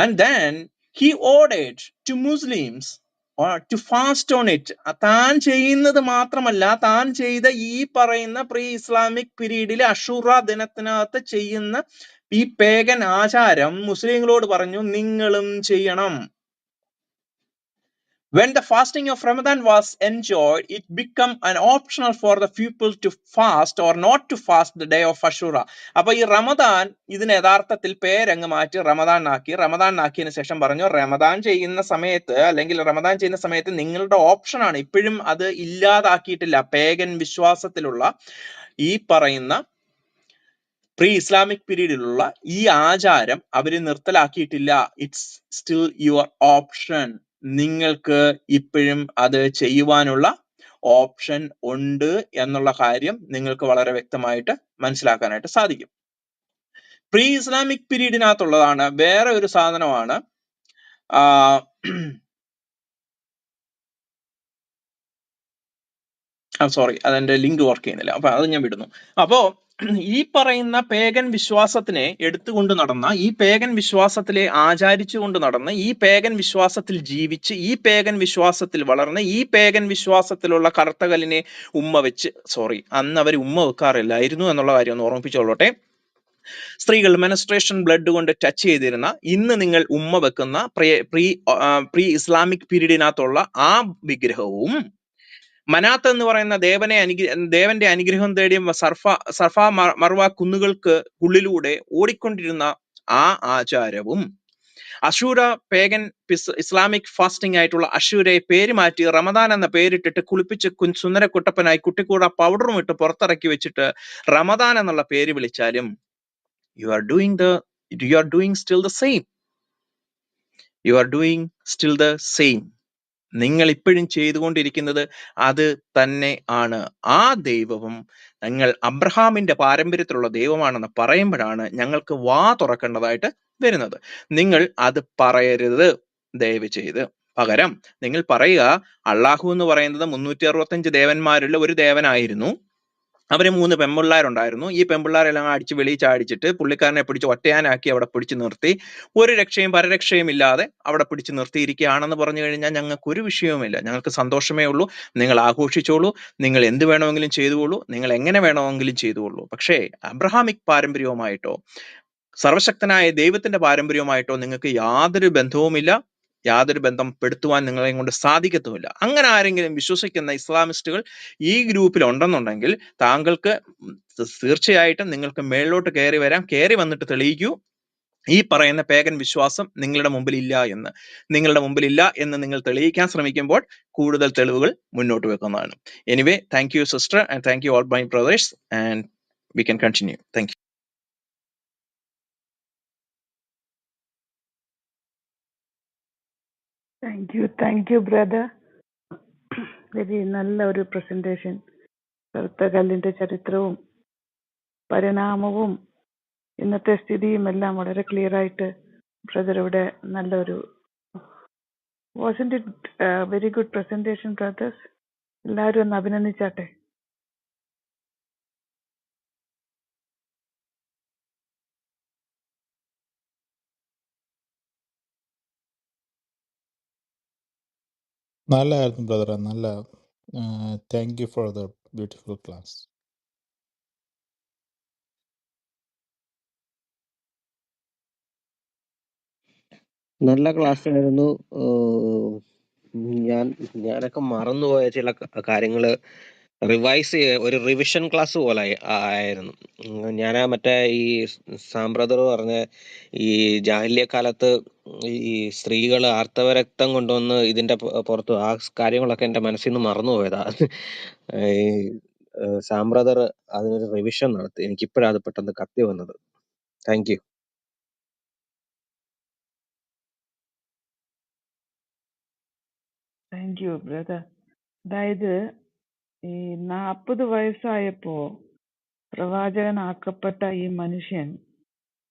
Speaker 2: And then he ordered to Muslims to fast on it. താൻ ചെയ്യുന്നത് മാത്രമല്ല, താൻ ചെയ്ത ഈ പറയുന്ന പ്രീ ഇസ്ലാമിക് പീരീഡിലെ അഷൂറ ദിനത്തിനകത്ത് ചെയ്യുന്ന ഈ പേഗൻ ആചാരം മുസ്ലിങ്ങളോട് പറഞ്ഞു നിങ്ങളും ചെയ്യണം. When the fasting of Ramadan was enjoyed, it became an optional for the people to fast or not to fast the day of Ashura. അപ്പൊ ഈ റമദാൻ ഇതിന് യഥാർത്ഥത്തിൽ പേരങ്ങ് മാറ്റി റമദാൻ ആക്കിയതിനു ശേഷം പറഞ്ഞു, റമദാൻ ചെയ്യുന്ന സമയത്ത് അല്ലെങ്കിൽ റമദാൻ ചെയ്യുന്ന സമയത്ത് നിങ്ങളുടെ ഓപ്ഷനാണ്. ഇപ്പോഴും അത് ഇല്ലാതാക്കിയിട്ടില്ല. പേഗൻ വിശ്വാസത്തിലുള്ള ഈ പറയുന്ന പ്രീ ഇസ്ലാമിക് പീരീഡിലുള്ള ഈ ആചാരം അവര് നിർത്തലാക്കിയിട്ടില്ല. It's still your option. നിങ്ങൾക്ക് ഇപ്പോഴും അത് ചെയ്യുവാനുള്ള ഓപ്ഷൻ ഉണ്ട് എന്നുള്ള കാര്യം നിങ്ങൾക്ക് വളരെ വ്യക്തമായിട്ട് മനസ്സിലാക്കാനായിട്ട് സാധിക്കും. പ്രീ ഇസ്ലാമിക് പീരീഡിനകത്തുള്ളതാണ് വേറെ ഒരു സാധനമാണ് സോറി, അതെന്റെ ലിങ്ക് വർക്ക് ചെയ്യുന്നില്ല, അപ്പൊ അത് ഞാൻ വിടുന്നു. അപ്പോ ഈ പറയുന്ന പേഗൻ വിശ്വാസത്തിനെ എടുത്തുകൊണ്ട് നടന്ന, ഈ പേഗൻ വിശ്വാസത്തിലെ ആചാരിച്ചുകൊണ്ട് നടന്ന്, ഈ പേഗൻ വിശ്വാസത്തിൽ ജീവിച്ച്, ഈ പേഗൻ വിശ്വാസത്തിൽ വളർന്ന്, ഈ പേഗൻ വിശ്വാസത്തിലുള്ള കറുത്തകല്ലിനെ അന്ന് അവർ ഉമ്മ വെക്കാറില്ലായിരുന്നു എന്നുള്ള കാര്യം ഒന്ന് ഓർമ്മിപ്പിച്ചോളട്ടെ. സ്ത്രീകൾ മെനസ്ട്രേഷൻ ബ്ലഡ് കൊണ്ട് ടച്ച് ചെയ്തിരുന്ന, ഇന്ന് നിങ്ങൾ ഉമ്മ വെക്കുന്ന പ്രീ ഇസ്ലാമിക് പീരീഡിനകത്തുള്ള ആ വിഗ്രഹവും മനാത്ത് എന്ന് പറയുന്ന ദേവന്റെ അനുഗ്രഹം തേടിയ സർഫ മർവ കുന്നുകൾക്ക് ഉള്ളിലൂടെ ഓടിക്കൊണ്ടിരുന്ന ആ ആചാരവും അഷൂര പേഗൻ ഇസ്ലാമിക് ഫാസ്റ്റിംഗ് ആയിട്ടുള്ള അഷൂരയെ പേര് മാറ്റി റമദാൻ എന്ന പേരിട്ടിട്ട് കുളിപ്പിച്ച് സുന്ദര കുട്ടപ്പനായി കുട്ടിക്കൂട പൗഡറും ഇട്ട് പുറത്തിറക്കി വെച്ചിട്ട് റമദാൻ എന്നുള്ള പേര് വിളിച്ചാലും you are doing still the same. You are doing still the same. നിങ്ങൾ ഇപ്പോഴും ചെയ്തുകൊണ്ടിരിക്കുന്നത് അത് തന്നെ ആണ്. ആ ദൈവവും നിങ്ങൾ അബ്രഹാമിന്റെ പാരമ്പര്യത്തിലുള്ള ദൈവമാണെന്ന് പറയുമ്പോഴാണ് ഞങ്ങൾക്ക് വാ തുറക്കേണ്ടതായിട്ട് വരുന്നത്. നിങ്ങൾ അത് പറയരുത് ദയവ് ചെയ്ത്. പകരം നിങ്ങൾ പറയുക, അള്ളാഹു എന്ന് പറയുന്നത് 365 ദേവന്മാരിൽ ഒരു ദേവനായിരുന്നു. അവര് 3 പെമ്പിള്ളാരുണ്ടായിരുന്നു. ഈ പെമ്പിള്ളാരെല്ലാം അടിച്ച് വെളിയിൽ ചാടിച്ചിട്ട് പുള്ളിക്കാരനെ പിടിച്ച് ഒറ്റയാനാക്കി അവിടെ പിടിച്ചു നിർത്തി, ഒരു രക്ഷയും പരരക്ഷയും ഇല്ലാതെ അവിടെ പിടിച്ചു നിർത്തിയിരിക്കുകയാണെന്ന് പറഞ്ഞു കഴിഞ്ഞാൽ ഞങ്ങൾക്ക് ഒരു വിഷയവുമില്ല. ഞങ്ങൾക്ക് സന്തോഷമേ ഉള്ളൂ. നിങ്ങൾ ആഘോഷിച്ചോളൂ, നിങ്ങൾ എന്ത് വേണമെങ്കിലും ചെയ്തുകൊള്ളൂ, നിങ്ങൾ എങ്ങനെ വേണമെങ്കിലും ചെയ്തുകൊള്ളൂ. പക്ഷേ അബ്രഹാമിക് പാരമ്പര്യവുമായിട്ടോ സർവശക്തനായ ദൈവത്തിന്റെ പാരമ്പര്യവുമായിട്ടോ നിങ്ങൾക്ക് യാതൊരു ബന്ധവുമില്ല. യാതൊരു ബന്ധം പെടുത്തുവാൻ നിങ്ങളെ കൊണ്ട് സാധിക്കത്തുമില്ല. അങ്ങനെ ആരെങ്കിലും വിശ്വസിക്കുന്ന ഇസ്ലാമിസ്റ്റുകൾ ഈ ഗ്രൂപ്പിൽ ഉണ്ടെന്നുണ്ടെങ്കിൽ താങ്കൾക്ക് തീർച്ചയായിട്ടും നിങ്ങൾക്ക് മേളിലോട്ട് കയറി വരാം. കയറി വന്നിട്ട് തെളിയിക്കൂ ഈ പറയുന്ന പേഗൻ വിശ്വാസം നിങ്ങളുടെ മുമ്പിൽ ഇല്ല എന്ന്. നിങ്ങളുടെ മുമ്പിൽ ഇല്ല എന്ന് നിങ്ങൾ തെളിയിക്കാൻ ശ്രമിക്കുമ്പോൾ കൂടുതൽ തെളിവുകൾ മുന്നോട്ട് വെക്കുന്നതാണ്. Anyway, thank you sister and thank you all my brothers and we can continue. Thank you.
Speaker 1: Thank you brother. Very നല്ല ഒരു പ്രസന്റേഷൻ. കറുത്ത കല്ലിന്റെ ചരിത്രവും പരിണാമവും ഇന്നത്തെ സ്ഥിതിയും എല്ലാം വളരെ ക്ലിയർ ആയിട്ട് ബ്രദർ ഇവിടെ നല്ലൊരു wasn't it very good presentation brothers. എല്ലാവരും ഒന്ന് അഭിനന്ദിച്ചാട്ടെ.
Speaker 3: നല്ലതായിരുന്നു ബ്രദറെ, നല്ല. Thank you for the beautiful class.
Speaker 4: നല്ല ക്ലാസ് ആയിരുന്നു. ഞാനൊക്കെ മറന്നുപോയ ചില കാര്യങ്ങൾ റിവൈസ് ഒരു റിവിഷൻ ക്ലാസ് പോലെ ആയിരുന്നു. ഞാൻ മറ്റേ ഈ സാമ്പ്രദർ പറഞ്ഞ ഈ ജാഹ്ലിയ കാലത്ത് ഈ സ്ത്രീകൾ ആർത്തവരക്തം കൊണ്ടുവന്ന് ഇതിന്റെ പുറത്ത് ആ കാര്യങ്ങളൊക്കെ എൻ്റെ മനസ്സിൽ നിന്ന് മറന്നുപോയതാ. ഈ സാമ്പ്രദർ അതിനൊരു റിവിഷൻ നടത്തി. എനിക്കിപ്പോഴാണ് അത് പെട്ടെന്ന് കത്തി വന്നത്. Thank you.
Speaker 1: Thank you brother. അതായത് ഈ 40 വയസ്സായപ്പോ പ്രവാചകനാക്കപ്പെട്ട ഈ മനുഷ്യൻ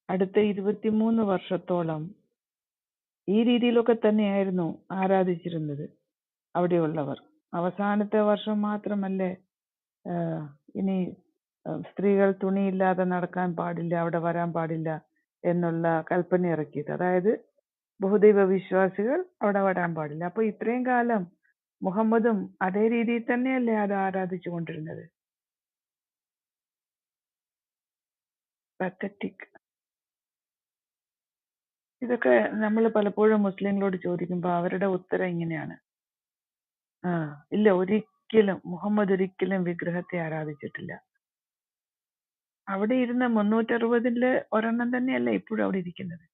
Speaker 1: അടുത്ത 23 വർഷത്തോളം ഈ രീതിയിലൊക്കെ തന്നെയായിരുന്നു ആരാധിച്ചിരുന്നത് അവിടെയുള്ളവർ. അവസാനത്തെ വർഷം മാത്രമല്ലേ ഇനി സ്ത്രീകൾ തുണിയില്ലാതെ നടക്കാൻ പാടില്ല, അവിടെ വരാൻ പാടില്ല എന്നുള്ള കൽപ്പന ഇറക്കിയത്. അതായത് ബഹുദൈവ വിശ്വാസികൾ അവിടെ വരാൻ പാടില്ല. അപ്പൊ ഇത്രയും കാലം മുഹമ്മദും അതേ രീതിയിൽ തന്നെയല്ലേ അത് ആരാധിച്ചു കൊണ്ടിരുന്നത്. പത്തറ്റിക്. ഇതൊക്കെ നമ്മൾ പലപ്പോഴും മുസ്ലിങ്ങളോട് ചോദിക്കുമ്പോൾ അവരുടെ ഉത്തരം ഇങ്ങനെയാണ്, ഇല്ല, ഒരിക്കലും മുഹമ്മദ് ഒരിക്കലും വിഗ്രഹത്തെ ആരാധിച്ചിട്ടില്ല. അവിടെ ഇരുന്ന 360 ഒരെണ്ണം തന്നെയല്ലേ ഇപ്പോഴും അവിടെ ഇരിക്കുന്നത്.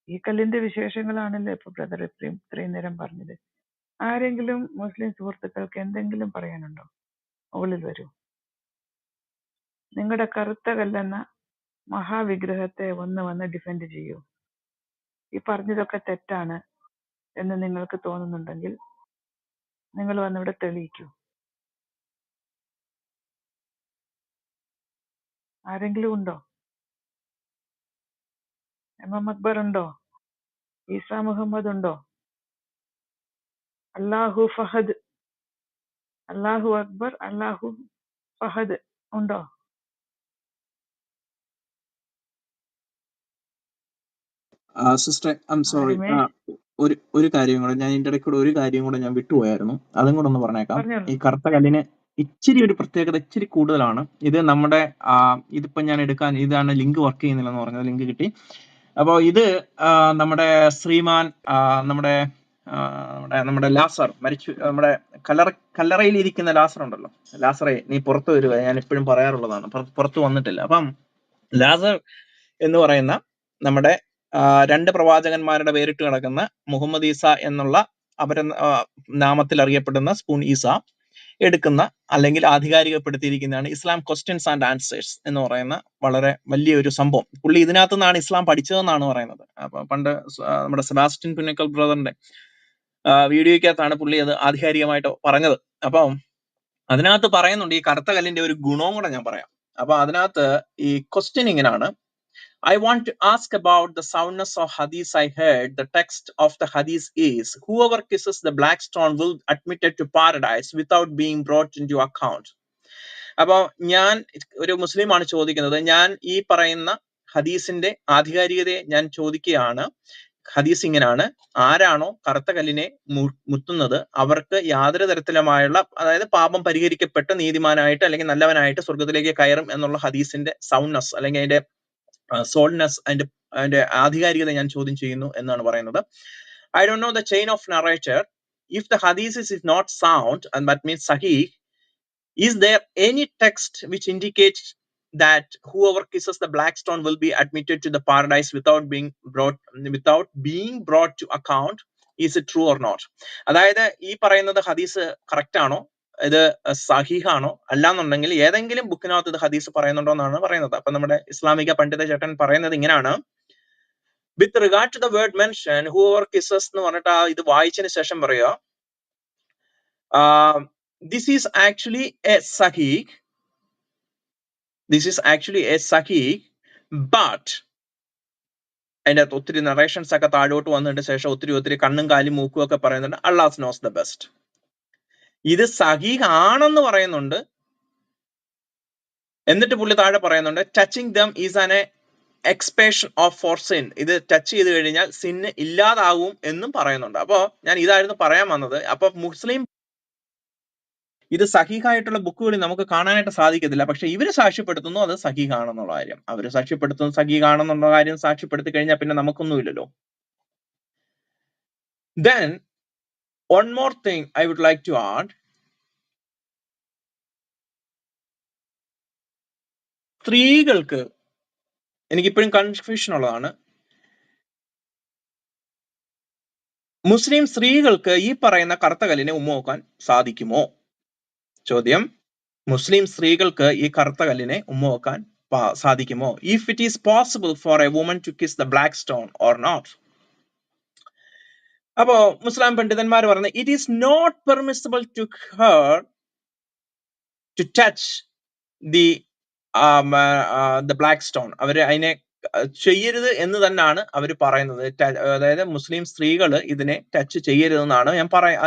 Speaker 1: ഈ കല്ലിന്റെ വിശേഷങ്ങളാണല്ലോ ഇപ്പൊ ബ്രദർ ഇത്രയും നേരം പറഞ്ഞത്. ആരെങ്കിലും മുസ്ലിം സുഹൃത്തുക്കൾക്ക് എന്തെങ്കിലും പറയാനുണ്ടോ? മുകളിൽ വരൂ. നിങ്ങളുടെ കറുത്ത കല്ലെന്ന മഹാവിഗ്രഹത്തെ വന്ന് ഡിഫെൻഡ് ചെയ്യൂ. ഈ പറഞ്ഞതൊക്കെ തെറ്റാണ് എന്ന് നിങ്ങൾക്ക് തോന്നുന്നുണ്ടെങ്കിൽ നിങ്ങൾ വന്നിവിടെ തെളിയിക്കൂ. ആരെങ്കിലും ഉണ്ടോ? എം അക്ബർ ഉണ്ടോ? ഈസാ മുഹമ്മദ് ഉണ്ടോ? അല്ലാഹു ഫഹദ്, അല്ലാഹു അക്ബർ, അല്ലാഹു ഫഹദ് ഉണ്ടോ?
Speaker 2: സിസ്റ്റർ, ഐ എം സോറി,
Speaker 1: ആരുമേ?
Speaker 2: ഒരു കാര്യം കൂടെ ഞാൻ ഇതിന്റെ ഇടയ്ക്കൂടെ ഒരു കാര്യം കൂടെ ഞാൻ വിട്ടുപോയായിരുന്നു. അതും കൂടെ ഒന്ന് പറഞ്ഞേക്കാം.
Speaker 1: പറഞ്ഞോളൂ.
Speaker 2: ഈ കറുത്ത കല്ലിന് ഇച്ചിരി ഒരു പ്രത്യേകത ഇച്ചിരി കൂടുതലാണ്. ഇത് നമ്മുടെ ഇതിപ്പോ ഞാൻ ഇതാണ് ലിങ്ക് വർക്ക് ചെയ്യുന്നില്ലെന്ന് പറഞ്ഞത്, ലിങ്ക് കിട്ടി. അപ്പോൾ ഇത് നമ്മുടെ ശ്രീമാൻ നമ്മുടെ നമ്മുടെ ലാസർ മരിച്ചു, നമ്മുടെ കല്ലറയിൽ ലാസർ ഉണ്ടല്ലോ, ലാസറെ നീ പുറത്തു വരിക, ഞാൻ എപ്പോഴും പറയാറുള്ളതാണ്, പുറത്തു വന്നിട്ടില്ല. അപ്പം ലാസർ എന്ന് പറയുന്ന നമ്മുടെ രണ്ട് പ്രവാചകന്മാരുടെ പേരിട്ട് കിടക്കുന്ന മുഹമ്മദ് ഈസ എന്നുള്ള അവരെ നാമത്തിൽ അറിയപ്പെടുന്ന സ്പൂൺ ഈസ എടുക്കുന്ന അല്ലെങ്കിൽ ആധികാരികപ്പെടുത്തിയിരിക്കുന്നതാണ് ഇസ്ലാം ക്വസ്റ്റ്യൻസ് ആൻഡ് ആൻസേഴ്സ് എന്ന് പറയുന്ന വളരെ വലിയൊരു സംഭവം. പുള്ളി ഇതിനകത്തു നിന്നാണ് ഇസ്ലാം പഠിച്ചതെന്നാണ് പറയുന്നത്. അപ്പൊ പണ്ട് നമ്മുടെ സെബാസ്റ്റ്യൻ പുന്നക്കൽ ബ്രദറിന്റെ വീഡിയോയ്ക്കകത്താണ് പുള്ളി അത് ആധികാരികമായിട്ട് പറഞ്ഞത്. അപ്പം അതിനകത്ത് പറയുന്നുണ്ട് ഈ കറുത്ത കല്ലിന്റെ ഒരു ഗുണവും കൂടെ ഞാൻ പറയാം. അപ്പൊ അതിനകത്ത് ഈ ക്വസ്റ്റ്യൻ ഇങ്ങനെയാണ്: I want to ask about the soundness of hadith. I heard the text of the hadith is, whoever kisses the black stone will admitted to paradise without being brought into account. അപ്പോൾ ഞാൻ ഒരു മുസ്ലിമാണ് ചോദിക്കുന്നത്, ഞാൻ ഈ പറയുന്ന ഹദീസിന്റെ ആധികാരികതയെ ഞാൻ ചോദിക്കുകയാണ്. ഹദീസ് ഇങ്ങനെയാണ്: ആരാണോ കറുത്ത കല്ലിനെ മുത്തുന്നത് അവർക്ക് യാതൊരു തരത്തിലുമായുള്ള, അതായത് പാപം പരിഹരിക്കപ്പെട്ട് നീതിമാനായിട്ട് അല്ലെങ്കിൽ നല്ലവനായിട്ട് സ്വർഗത്തിലേക്ക് കയറും എന്നുള്ള ഹദീസിന്റെ സൗണ്ട്നെസ് അല്ലെങ്കിൽ അതിന്റെ സോൾനെസ്, അതിന്റെ ആധികാരികത ഞാൻ ചോദ്യം ചെയ്യുന്നു എന്നാണ് പറയുന്നത്. I don't know the chain of narrator. If the hadith is not sound, and that means sahih, is there any text which indicates that whoever kisses the black stone will be admitted to the paradise without being brought to account? Is it true or not? അതായത് ഈ പറയുന്നത് ഹദീസ് correct ആണോ, ഇത് സഹീഹാണോ, അല്ലാന്നുണ്ടെങ്കിൽ ഏതെങ്കിലും ബുക്കിനകത്ത് ഇത് ഹദീസ് പറയുന്നുണ്ടോ എന്നാണ് പറയുന്നത്. അപ്പൊ നമ്മുടെ ഇസ്ലാമിക പണ്ഡിത ചേട്ടൻ പറയുന്നത് ഇങ്ങനെയാണ്: with regard to the word mention whoever kisses എന്ന് പറഞ്ഞിട്ട് ഇത് വായിച്ചതിന് ശേഷം പറയുക, ദിസ് ഈസ് ആക്ച്വലി എ സഹീഹ്, ബട്ട് അതിന്റെ അകത്ത് ഒത്തിരി നറേഷൻസ് ഒക്കെ താഴോട്ട് വന്നതിന് ശേഷം ഒത്തിരി കണ്ണും കാലും മൂക്കും ഒക്കെ പറയുന്നുണ്ട്. Allah knows the best. ഇത് സഹീഹ് ആണെന്ന് പറയുന്നുണ്ട്. എന്നിട്ട് പുള്ളി താഴെ പറയുന്നുണ്ട്, touching them is an expiation of for sin. ഇത് ടച്ച് ചെയ്ത് കഴിഞ്ഞാൽ സിന്ന് ഇല്ലാതാവും എന്നും പറയുന്നുണ്ട്. അപ്പോ ഞാൻ ഇതായിരുന്നു പറയാൻ വന്നത്. അപ്പൊ മുസ്ലിം ഇത് സഹീഹായിട്ടുള്ള ബുക്കുകളിൽ നമുക്ക് കാണാനായിട്ട് സാധിക്കത്തില്ല, പക്ഷെ ഇവര് സാക്ഷ്യപ്പെടുത്തുന്നു അത് സഹീഹാണെന്നുള്ള കാര്യം. അവര് സാക്ഷ്യപ്പെടുത്തുന്നു സഹീഹാണെന്നുള്ള കാര്യം സാക്ഷ്യപ്പെടുത്തി കഴിഞ്ഞാൽ പിന്നെ നമുക്കൊന്നുമില്ലല്ലോ. Then one more thing I would like to add. സ്ത്രീകൾക്ക് എനിക്കിപ്പോഴും കൺഫ്യൂഷൻ ഉള്ളതാണ്. മുസ്ലിം സ്ത്രീകൾക്ക് ഈ പറയുന്ന കറുത്ത കല്ലിനെ ഉമ്മ വെക്കാൻ സാധിക്കുമോ? ചോദ്യം: മുസ്ലിം സ്ത്രീകൾക്ക് ഈ കറുത്ത കല്ലിനെ ഉമ്മ വെക്കാൻ സാധിക്കുമോ? If it is possible for a woman to kiss the black stone or not? അപ്പോ മുസ്ലിം പണ്ഡിതന്മാർ പറഞ്ഞു, it is not permissible to her to touch the black stone. അവര് അതിനെ ചെയ്യരുത് എന്ന് തന്നെയാണ് അവർ പറയുന്നത്. അതായത് മുസ്ലിം സ്ത്രീകൾ ഇതിനെ ടച്ച് ചെയ്യരുതെന്നാണ്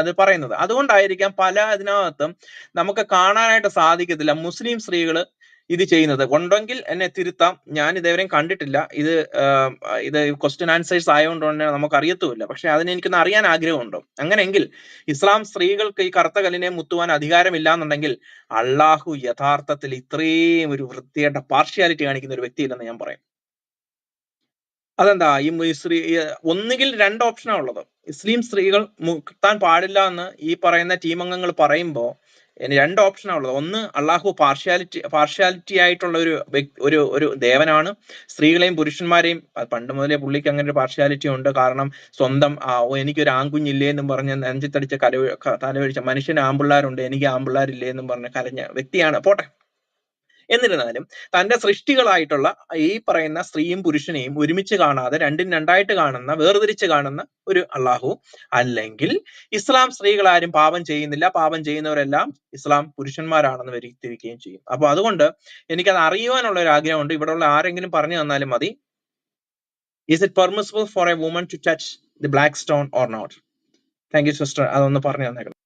Speaker 2: അത് പറയുന്നത്. അതുകൊണ്ടായിരിക്കാം പല ഇതിനകത്തും നമുക്ക് കാണാനായിട്ട് സാധിക്കത്തില്ല മുസ്ലിം സ്ത്രീകൾ ഇത് ചെയ്യുന്നത്. ഉണ്ടെങ്കിൽ എന്നെ തിരുത്താം, ഞാൻ ഇതേവരെയും കണ്ടിട്ടില്ല. ഇത് ക്വസ്റ്റ്യൻ ആൻസേഴ്സ് ആയതുകൊണ്ട് തന്നെ നമുക്ക് അറിയത്തുമില്ല. പക്ഷെ അതിന് എനിക്കൊന്ന് അറിയാൻ ആഗ്രഹമുണ്ടോ? അങ്ങനെയെങ്കിൽ ഇസ്ലാം സ്ത്രീകൾക്ക് ഈ കറുത്ത കല്ലിനെ മുത്തുവാൻ അധികാരമില്ല എന്നുണ്ടെങ്കിൽ അള്ളാഹു യഥാർത്ഥത്തിൽ ഇത്രയും ഒരു വൃത്തിയായിട്ട് പാർഷ്യാലിറ്റി കാണിക്കുന്ന ഒരു വ്യക്തിയില്ലെന്ന് ഞാൻ പറയും. അതെന്താ? ഈ ഒന്നുകിൽ രണ്ട് ഓപ്ഷനാണ് ഉള്ളത്. മുസ്ലിം സ്ത്രീകൾ മുത്താൻ പാടില്ല എന്ന് ഈ പറയുന്ന ടീം അംഗങ്ങൾ പറയുമ്പോൾ രണ്ട് ഓപ്ഷനാണ് ഉള്ളത്. ഒന്ന്, അള്ളാഹു പാർഷ്യാലിറ്റി ആയിട്ടുള്ള ഒരു ദേവനാണ്. സ്ത്രീകളെയും പുരുഷന്മാരെയും പണ്ട് മുതലേ പുള്ളിക്ക് അങ്ങനെ ഒരു പാർഷ്യാലിറ്റി ഉണ്ട്. കാരണം സ്വന്തം എനിക്കൊരു ആൺകുഞ്ഞില്ലേ എന്നും പറഞ്ഞ് നെഞ്ചത്തടിച്ച തലവഴിച്ച മനുഷ്യന് ആമ്പിള്ളാരുണ്ട്, എനിക്ക് ആമ്പിള്ളാരില്ലേ എന്നും പറഞ്ഞ് കരഞ്ഞ വ്യക്തിയാണ്. പോട്ടെ, എന്നിരുന്നാലും തന്റെ സൃഷ്ടികളായിട്ടുള്ള ഈ പറയുന്ന സ്ത്രീയും പുരുഷനെയും ഒരുമിച്ച് കാണാതെ രണ്ടും രണ്ടായിട്ട് കാണുന്ന, വേർതിരിച്ച് കാണുന്ന ഒരു അള്ളാഹു, അല്ലെങ്കിൽ ഇസ്ലാം സ്ത്രീകൾ ആരും പാപം ചെയ്യുന്നില്ല, പാപം ചെയ്യുന്നവരെല്ലാം ഇസ്ലാം പുരുഷന്മാരാണെന്ന് വരുത്തിയിരിക്കുകയും ചെയ്യും. അപ്പൊ അതുകൊണ്ട് എനിക്കത് അറിയുവാനുള്ള ഒരു ആഗ്രഹമുണ്ട്. ഇവിടെ ഉള്ള ആരെങ്കിലും പറഞ്ഞു തന്നാലും മതി. Is it permissible for a woman to touch the black stone or not? Thank you, sister. അതൊന്ന് പറഞ്ഞു തന്നേക്കണം.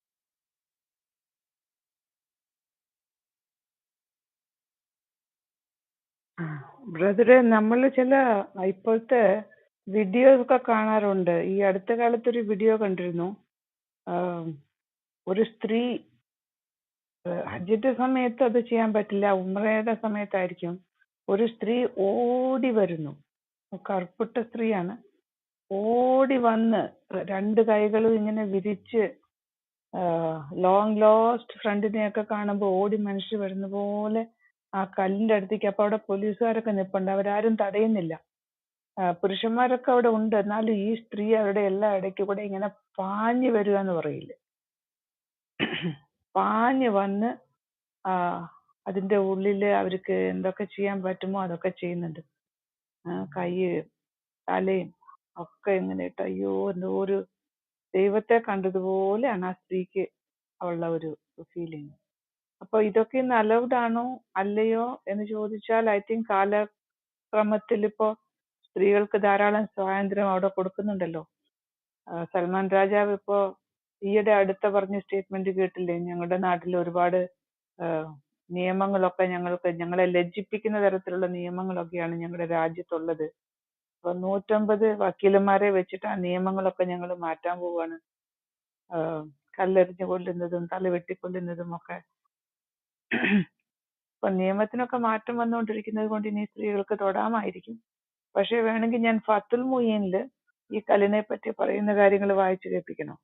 Speaker 1: ബ്രദറെ, നമ്മൾ ചില ഇപ്പോഴത്തെ വീഡിയോസ് ഒക്കെ കാണാറുണ്ട്. ഈ അടുത്ത കാലത്തൊരു വീഡിയോ കണ്ടിരുന്നു. ഒരു സ്ത്രീ ഹജ്ജിന്റെ സമയത്ത് അത് ചെയ്യാൻ പറ്റില്ല, ഉംറയുടെ സമയത്തായിരിക്കും. ഒരു സ്ത്രീ ഓടി വരുന്നു, കറുപ്പിട്ട സ്ത്രീയാണ്, ഓടി വന്ന് രണ്ട് കൈകളും ഇങ്ങനെ വിരിച്ച് ലോങ് ലോസ്റ്റ് ഫ്രണ്ടിനെയൊക്കെ കാണുമ്പോൾ ഓടി മനുഷ്യർ വരുന്ന പോലെ ആ കല്ലിന്റെ അടുത്തേക്ക്. അപ്പൊ അവിടെ പോലീസുകാരൊക്കെ നിൽപ്പുണ്ട്, അവരാരും തടയുന്നില്ല. പുരുഷന്മാരൊക്കെ അവിടെ ഉണ്ട്, എന്നാലും ഈ സ്ത്രീ അവരുടെ എല്ലാ ഇടയ്ക്ക് കൂടെ ഇങ്ങനെ പാഞ്ഞു വരിക എന്ന് പറയില്ലേ, പാഞ്ഞു വന്ന് അതിന്റെ ഉള്ളില് അവർക്ക് എന്തൊക്കെ ചെയ്യാൻ പറ്റുമോ അതൊക്കെ ചെയ്യുന്നുണ്ട്. കൈ തലയും ഒക്കെ ഇങ്ങനെ ഇട്ട് അയ്യോ എന്തോ ഒരു ദൈവത്തെ കണ്ടതുപോലെയാണ് ആ സ്ത്രീക്ക് ഉള്ള ഒരു ഫീലിംഗ്. അപ്പൊ ഇതൊക്കെ ഇന്ന് അലൗഡ് ആണോ അല്ലയോ എന്ന് ചോദിച്ചാൽ ഐ തിങ്ക് കാലക്രമത്തിൽ ഇപ്പോ സ്ത്രീകൾക്ക് ധാരാളം സ്വാതന്ത്ര്യം അവിടെ കൊടുക്കുന്നുണ്ടല്ലോ. സൽമാൻ രാജാവ് ഇപ്പോ ഈയിടെ അടുത്ത പറഞ്ഞ സ്റ്റേറ്റ്മെന്റ് കേട്ടില്ലേ, ഞങ്ങളുടെ നാട്ടിൽ ഒരുപാട് നിയമങ്ങളൊക്കെ ഞങ്ങളെ ലജ്ജിപ്പിക്കുന്ന തരത്തിലുള്ള നിയമങ്ങളൊക്കെയാണ് ഞങ്ങളുടെ രാജ്യത്തുള്ളത്. അപ്പൊ 150 വക്കീലന്മാരെ വെച്ചിട്ട് ആ നിയമങ്ങളൊക്കെ ഞങ്ങൾ മാറ്റാൻ പോവാണ്. കല്ലെറിഞ്ഞു കൊല്ലുന്നതും തല വെട്ടിക്കൊല്ലുന്നതും ഒക്കെ. അപ്പൊ നിയമത്തിനൊക്കെ മാറ്റം വന്നുകൊണ്ടിരിക്കുന്നത് കൊണ്ട് ഇനി സ്ത്രീകൾക്ക് തൊടാമായിരിക്കും. പക്ഷെ വേണമെങ്കിൽ ഞാൻ ഫത്തുൽ മുയീനില് ഈ കല്ലിനെ പറ്റി പറയുന്ന കാര്യങ്ങൾ വായിച്ചു കേൾപ്പിക്കണം.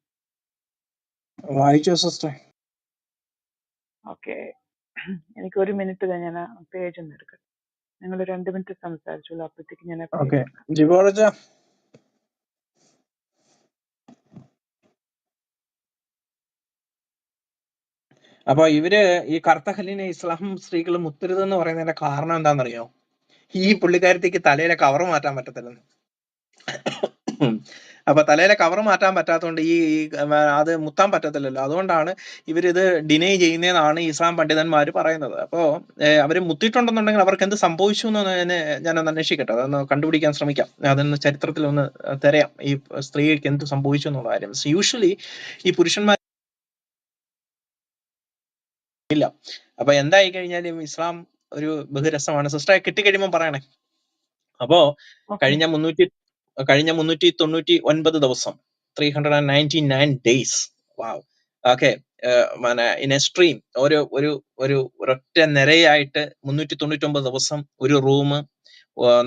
Speaker 2: വായിച്ചോ സിസ്റ്റർ.
Speaker 1: ഓക്കെ, എനിക്ക് 1 മിനിറ്റ് ഞാൻ ആ പേജ് ഒന്ന് എടുക്കാം. നിങ്ങൾ 2 മിനിറ്റ് സംസാരിച്ചോളൂ, അപ്പോഴത്തേക്ക് ഞാൻ ആ പേജ്
Speaker 2: ഓക്കെ,
Speaker 1: എടുക്കാം.
Speaker 2: ജിബോറച്ച. അപ്പൊ ഇവര് ഈ കർത്തഹലിനെ ഇസ്ലാം സ്ത്രീകൾ മുത്തരുതെന്ന് പറയുന്നതിന്റെ കാരണം എന്താണെന്നറിയോ? ഈ പുള്ളിക്കാരത്തേക്ക് തലയിലെ കവർ മാറ്റാൻ പറ്റത്തില്ലെന്ന്. അപ്പൊ തലയിലെ കവർ മാറ്റാൻ പറ്റാത്തതുകൊണ്ട് അത് മുത്താൻ പറ്റത്തില്ലല്ലോ. അതുകൊണ്ടാണ് ഇവരിത് ഡിനൈ ചെയ്യുന്നതെന്നാണ് ഇസ്ലാം പണ്ഡിതന്മാർ പറയുന്നത്. അപ്പോ അവര് മുത്തിയിട്ടുണ്ടെന്നുണ്ടെങ്കിൽ അവർക്ക് എന്ത് സംഭവിച്ചു എന്ന് ഞാനൊന്ന് അന്വേഷിക്കട്ടെ, അതൊന്ന് കണ്ടുപിടിക്കാൻ ശ്രമിക്കാം. അതൊന്ന് ചരിത്രത്തിൽ ഒന്ന് തിരയാം, ഈ സ്ത്രീക്ക് എന്ത് സംഭവിച്ചു എന്നുള്ള കാര്യം. യൂഷ്വലി ഈ പുരുഷന്മാർ ഇല്ല. അപ്പൊ എന്തായി കഴിഞ്ഞാലും ഇസ്ലാം ഒരു ബഹുരസമാണ്. സിസ്റ്ററെ കിട്ടിക്കഴിയുമ്പോൾ പറയണേ. അപ്പോ കഴിഞ്ഞ 399 ദിവസം, 399 days. Wow. Okay, in A stream ഒരൊറ്റ നിരയായിട്ട് 399 ദിവസം ഒരു റൂം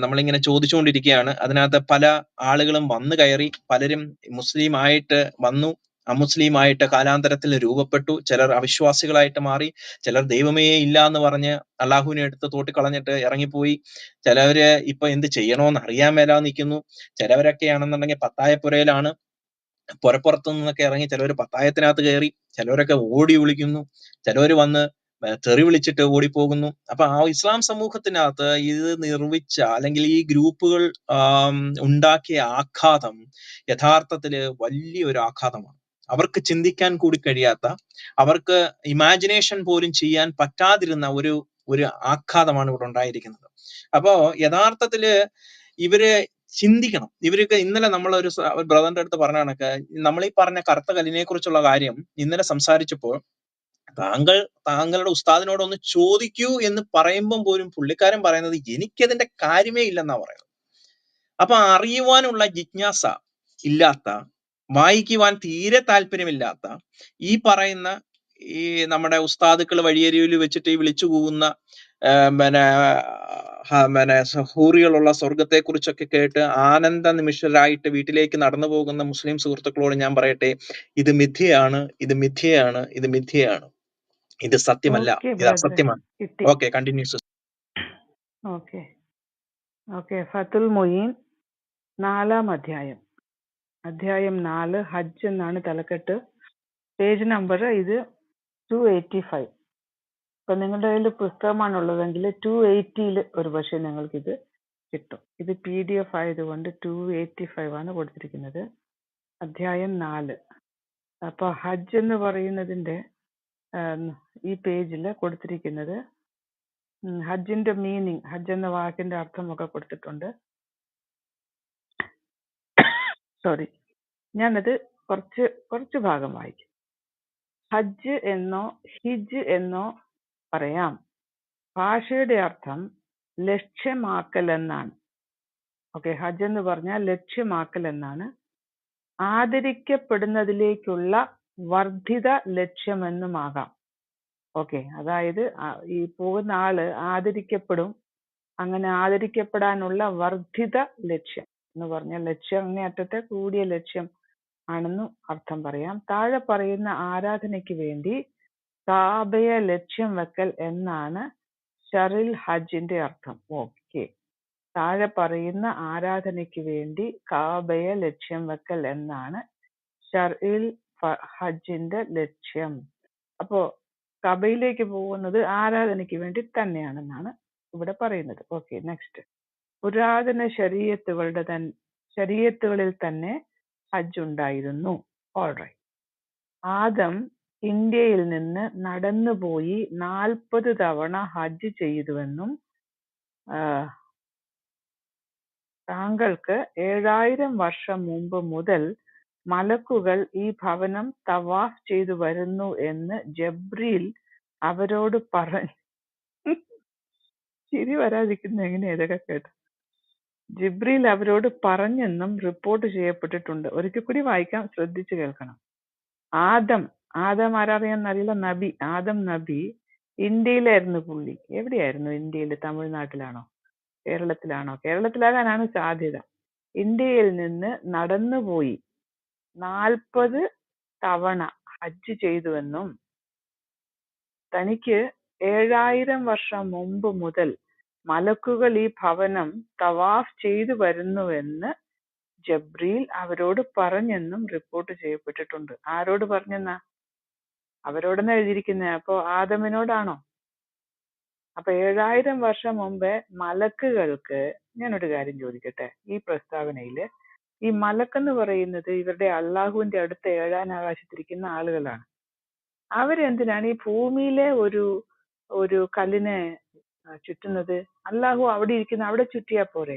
Speaker 2: നമ്മളിങ്ങനെ ചോദിച്ചുകൊണ്ടിരിക്കുകയാണ്. അതിനകത്ത് പല ആളുകളും വന്നു കയറി, പലരും മുസ്ലിം ആയിട്ട് വന്നു, അമുസ്ലിമായിട്ട് കാലാന്തരത്തിൽ രൂപപ്പെട്ടു. ചിലർ അവിശ്വാസികളായിട്ട് മാറി, ചിലർ ദൈവമേ ഇല്ല എന്ന് പറഞ്ഞ് അള്ളാഹുവിനെ എടുത്ത് തോട്ടിക്കളഞ്ഞിട്ട് ഇറങ്ങിപ്പോയി. ചിലവര് ഇപ്പൊ എന്ത് ചെയ്യണോന്ന് അറിയാൻ മേലാ നിൽക്കുന്നു. ചിലവരൊക്കെയാണെന്നുണ്ടെങ്കിൽ പത്തായപ്പുരയിലാണ്, പുറത്തു നിന്നൊക്കെ ഇറങ്ങി ചിലവർ പത്തായത്തിനകത്ത് കയറി, ചിലവരൊക്കെ ഓടി വിളിക്കുന്നു, ചിലവർ വന്ന് തെറി വിളിച്ചിട്ട് ഓടിപ്പോകുന്നു. അപ്പൊ ആ ഇസ്ലാം സമൂഹത്തിനകത്ത് ഇത് നിർമ്മിച്ച അല്ലെങ്കിൽ ഈ ഗ്രൂപ്പുകൾ ഉണ്ടാക്കിയ ആഘാതം യഥാർത്ഥത്തില് വലിയൊരു ആഘാതമാണ്. അവർക്ക് ചിന്തിക്കാൻ കൂടി കഴിയാത്ത, അവർക്ക് ഇമാജിനേഷൻ പോലും ചെയ്യാൻ പറ്റാതിരുന്ന ഒരു ആഘാതമാണ് ഇവിടെ ഉണ്ടായിരിക്കുന്നത്. അപ്പോ യഥാർത്ഥത്തില് ഇവര് ചിന്തിക്കണം. ഇവർക്ക് ഇന്നലെ നമ്മളൊരു ബ്രദറിന്റെ അടുത്ത് പറഞ്ഞ കണക്ക്, നമ്മൾ ഈ പറഞ്ഞ കറുത്ത കല്ലിനെ കുറിച്ചുള്ള കാര്യം ഇന്നലെ സംസാരിച്ചപ്പോൾ താങ്കളുടെ ഉസ്താദിനോടൊന്ന് ചോദിക്കൂ എന്ന് പറയുമ്പം പോലും പുള്ളിക്കാരൻ പറയുന്നത് എനിക്കതിന്റെ കാര്യമേ ഇല്ലെന്നാ പറയുന്നത്. അപ്പൊ അറിയുവാനുള്ള ജിജ്ഞാസ ഇല്ലാത്ത, വായിക്കുവാൻ തീരെ താല്പര്യമില്ലാത്ത, ഈ പറയുന്ന ഈ നമ്മുടെ ഉസ്താദുക്കൾ വഴിയരിയിൽ വെച്ചിട്ട് ഈ വിളിച്ചു പോകുന്ന ഹൂറികളുള്ള സ്വർഗത്തെ കുറിച്ചൊക്കെ കേട്ട് ആനന്ദ നിമിഷരായിട്ട് വീട്ടിലേക്ക് നടന്നു പോകുന്ന മുസ്ലിം സുഹൃത്തുക്കളോട് ഞാൻ പറയട്ടെ, ഇത് മിഥ്യയാണ്, ഇത് മിഥ്യയാണ്, ഇത് മിഥ്യയാണ്, ഇത് സത്യമല്ല, ഇത് അസത്യമാണ്. Okay, continues.
Speaker 1: ഓക്കെ, ഫത്തുൽ മുയീൻ 4-ാം അധ്യായം, അധ്യായം 4, ഹജ്ജ് എന്നാണ് തലക്കെട്ട്. പേജ് നമ്പർ ഇത് 285. ഇപ്പൊ നിങ്ങളുടെ കയ്യിൽ പുസ്തകമാണുള്ളതെങ്കിൽ 280 ഒരു പക്ഷേ നിങ്ങൾക്കിത് കിട്ടും. ഇത് PDF ആയതുകൊണ്ട് 285 ആണ് കൊടുത്തിരിക്കുന്നത്, അധ്യായം 4. അപ്പൊ ഹജ്ജ് എന്ന് പറയുന്നതിന്റെ ഈ പേജിൽ കൊടുത്തിരിക്കുന്നത് ഹജ്ജിന്റെ മീനിങ്, ഹജ്ജ് എന്ന വാക്കിന്റെ അർത്ഥമൊക്കെ കൊടുത്തിട്ടുണ്ട്. സോറി, ഞാനത് കുറച്ച് ഭാഗം വായിക്കും. ഹജ്ജ് എന്നോ ഹിജ് എന്നോ പറയാം. ഭാഷയുടെ അർത്ഥം ലക്ഷ്യമാക്കൽ എന്നാണ്. ഓക്കെ, ഹജ്ജ് എന്ന് പറഞ്ഞാൽ ലക്ഷ്യമാക്കൽ എന്നാണ്. ആദരിക്കപ്പെടുന്നതിലേക്കുള്ള വർദ്ധിത ലക്ഷ്യമെന്നുമാകാം. ഓക്കെ, അതായത് ഈ പോകുന്ന ആള് ആദരിക്കപ്പെടും, അങ്ങനെ ആദരിക്കപ്പെടാനുള്ള വർദ്ധിത ലക്ഷ്യം. എന്ന് പറഞ്ഞാൽ ലക്ഷ്യം, അങ്ങേയറ്റത്തെ കൂടിയ ലക്ഷ്യം ആണെന്ന് അർത്ഥം പറയാം. താഴെ പറയുന്ന ആരാധനയ്ക്ക് വേണ്ടി കാബയെ ലക്ഷ്യം വെക്കൽ എന്നാണ് ഷറിൽ ഹജ്ജിന്റെ അർത്ഥം. ഓക്കെ, താഴെ പറയുന്ന ആരാധനയ്ക്ക് വേണ്ടി കാബയെ ലക്ഷ്യം വെക്കൽ എന്നാണ് ഷറിൽ ഹജ്ജിന്റെ ലക്ഷ്യം. അപ്പോ കബയിലേക്ക് പോകുന്നത് ആരാധനയ്ക്ക് വേണ്ടി തന്നെയാണെന്നാണ് ഇവിടെ പറയുന്നത്. Okay, next. പുരാതന ശരീഅത്തുകളിൽ തന്നെ ഹജ്ജ് ഉണ്ടായിരുന്നു. ഓൾറൈറ്റ്. ആദം ഇന്ത്യയിൽ നിന്ന് നടന്നുപോയി 40 തവണ ഹജ്ജ് ചെയ്തുവെന്നും താങ്കൾക്ക് 7000 വർഷം മുമ്പ് മുതൽ മലക്കുകൾ ഈ ഭവനം തവാഫ് ചെയ്തു വരുന്നു എന്ന് ജബ്രീൽ അവരോട് ചിരി വരാതിരിക്കുന്ന എങ്ങനെയാ ഇതൊക്കെ കേട്ടോ. ജിബ്രീൽ അവരോട് പറഞ്ഞെന്നും റിപ്പോർട്ട് ചെയ്യപ്പെട്ടിട്ടുണ്ട്. ഒരിക്കൽ കൂടി വായിക്കാം, ശ്രദ്ധിച്ചു കേൾക്കണം. ആദം ആരാധനയെന്നറിയില്ല, നബി ആദം നബി ഇന്ത്യയിലായിരുന്നു. പുള്ളി എവിടെയായിരുന്നു? ഇന്ത്യയിൽ തമിഴ്നാട്ടിലാണോ കേരളത്തിലാണോ? കേരളത്തിലാകാനാണ് സാധ്യത. ഇന്ത്യയിൽ നിന്ന് നടന്നുപോയി 40 തവണ ഹജ്ജ് ചെയ്തുവെന്നും തനിക്ക് 7000 വർഷം മുമ്പ് മുതൽ മലക്കുകൾ ഈ ഭവനം തവാഫ് ചെയ്തു വരുന്നുവെന്ന് ജബ്രീൽ അവരോട് പറഞ്ഞെന്നും റിപ്പോർട്ട് ചെയ്യപ്പെട്ടിട്ടുണ്ട്. ആരോട് പറഞ്ഞെന്നാ? അവരോടെന്നാ എഴുതിയിരിക്കുന്നത്. അപ്പോ ആദമിനോടാണോ? അപ്പൊ 7000 വർഷം മുമ്പേ മലക്കുകൾക്ക്, ഞാനൊരു കാര്യം ചോദിക്കട്ടെ, ഈ പ്രസ്താവനയില് ഈ മലക്കെന്ന് പറയുന്നത് ഇവരുടെ അള്ളാഹുവിന്റെ അടുത്ത് 7ാം ആകാശത്തിരിക്കുന്ന ആളുകളാണ്. അവരെന്തിനാണ് ഈ ഭൂമിയിലെ ഒരു കല്ലിനെ ചുറ്റുന്നത്? അള്ളാഹു അവിടെ ഇരിക്കുന്ന അവിടെ ചുറ്റിയാ പോരെ?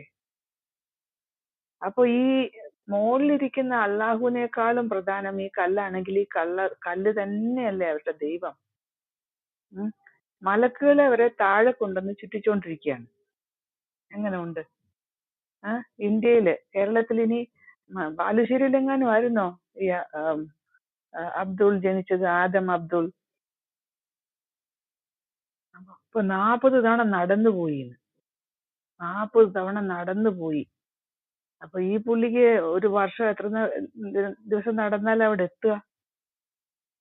Speaker 1: അപ്പൊ ഈ മുകളിലിരിക്കുന്ന അള്ളാഹുവിനേക്കാളും പ്രധാനം ഈ കല്ലാണെങ്കിൽ ഈ കല്ല് തന്നെയല്ലേ അവരുടെ ദൈവം? മലക്കുകളെ അവരെ താഴെ കൊണ്ടുവന്ന് ചുറ്റിച്ചോണ്ടിരിക്കുകയാണ്. എങ്ങനെ ഉണ്ട്? ഇന്ത്യയില്, കേരളത്തിൽ ഇനി ബാലുശ്ശേരിയിലെങ്ങാനും ആയിരുന്നോ ഈ അബ്ദുൾ ജനിച്ചത്? ആദം അബ്ദുൾ. അപ്പൊ 40 തവണ നടന്നുപോയി. 40 തവണ നടന്നുപോയി. അപ്പൊ ഈ പുള്ളിക്ക് ഒരു വർഷം എത്ര ദിവസം നടന്നാൽ അവിടെ എത്തുക?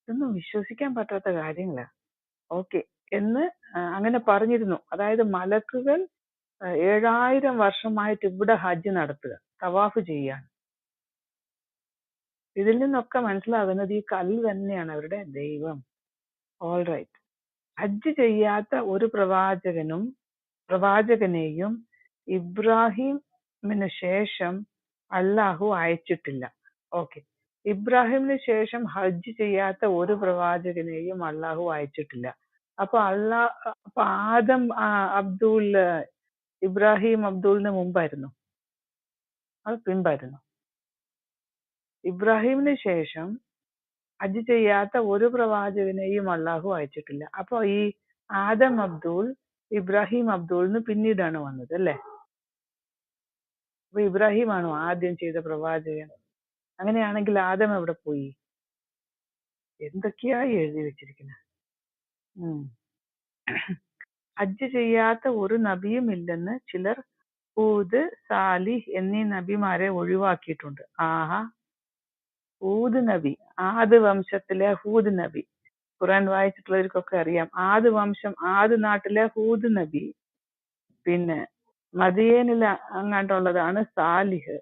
Speaker 1: ഇതൊന്നും വിശ്വസിക്കാൻ പറ്റാത്ത കാര്യങ്ങളാ. ഓക്കെ എന്ന് അങ്ങനെ പറഞ്ഞിരുന്നു. അതായത് മലക്കുകൾ 7000 വർഷമായിട്ട് ഇവിടെ ഹജ്ജ് നടത്തുക, തവാഫ് ചെയ്യാണ്. ഇതിൽ നിന്നൊക്കെ മനസ്സിലാകുന്നത് ഈ കല്ല് തന്നെയാണ് അവരുടെ ദൈവം. ഓൾറൈറ്റ്. ഹജ്ജ് ചെയ്യാത്ത ഒരു പ്രവാചകനെയും ഇബ്രാഹിമിന് ശേഷം അള്ളാഹു അയച്ചിട്ടില്ല. ഓക്കെ, ഇബ്രാഹിമിന് ശേഷം ഹജ്ജ് ചെയ്യാത്ത ഒരു പ്രവാചകനെയും അള്ളാഹു അയച്ചിട്ടില്ല. അപ്പൊ ആദം അബ്ദുൾ ഇബ്രാഹിം അബ്ദുളിന് മുമ്പായിരുന്നു, അത് പിൻപായിരുന്നു. ഇബ്രാഹിമിന് ശേഷം ഹജ്ജ് ചെയ്യാത്ത ഒരു പ്രവാചകനെയും അള്ളാഹു അയച്ചിട്ടില്ല. അപ്പൊ ഈ ആദം അബ്ദുൾ ഇബ്രാഹിം അബ്ദുളിന് പിന്നീടാണ് വന്നത് അല്ലേ? അപ്പൊ ഇബ്രാഹിം ആണോ ആദ്യം ചെയ്ത പ്രവാചകൻ? അങ്ങനെയാണെങ്കിൽ ആദം എവിടെ പോയി? എന്തൊക്കെയാ എഴുതി വെച്ചിരിക്കുന്നത്. ഹജ്ജ് ചെയ്യാത്ത ഒരു നബിയും ഇല്ലെന്ന് ചിലർ ഹൂദ്, സാലിഹ് എന്നീ നബിമാരെ ഒഴിവാക്കിയിട്ടുണ്ട്. ആഹാ, ഹൂദ് നബി, ആദ് വംശത്തിലെ ഹൂദ് നബി. ഖുർആൻ വായിച്ചിട്ടുള്ളവർക്കൊക്കെ അറിയാം. ആദ് വംശം, ആദ് നാട്ടിലെ ഹൂദ് നബി. പിന്നെ മദിയനിൽ അങ്ങാണ്ടുള്ളതാണ് സാലിഹ്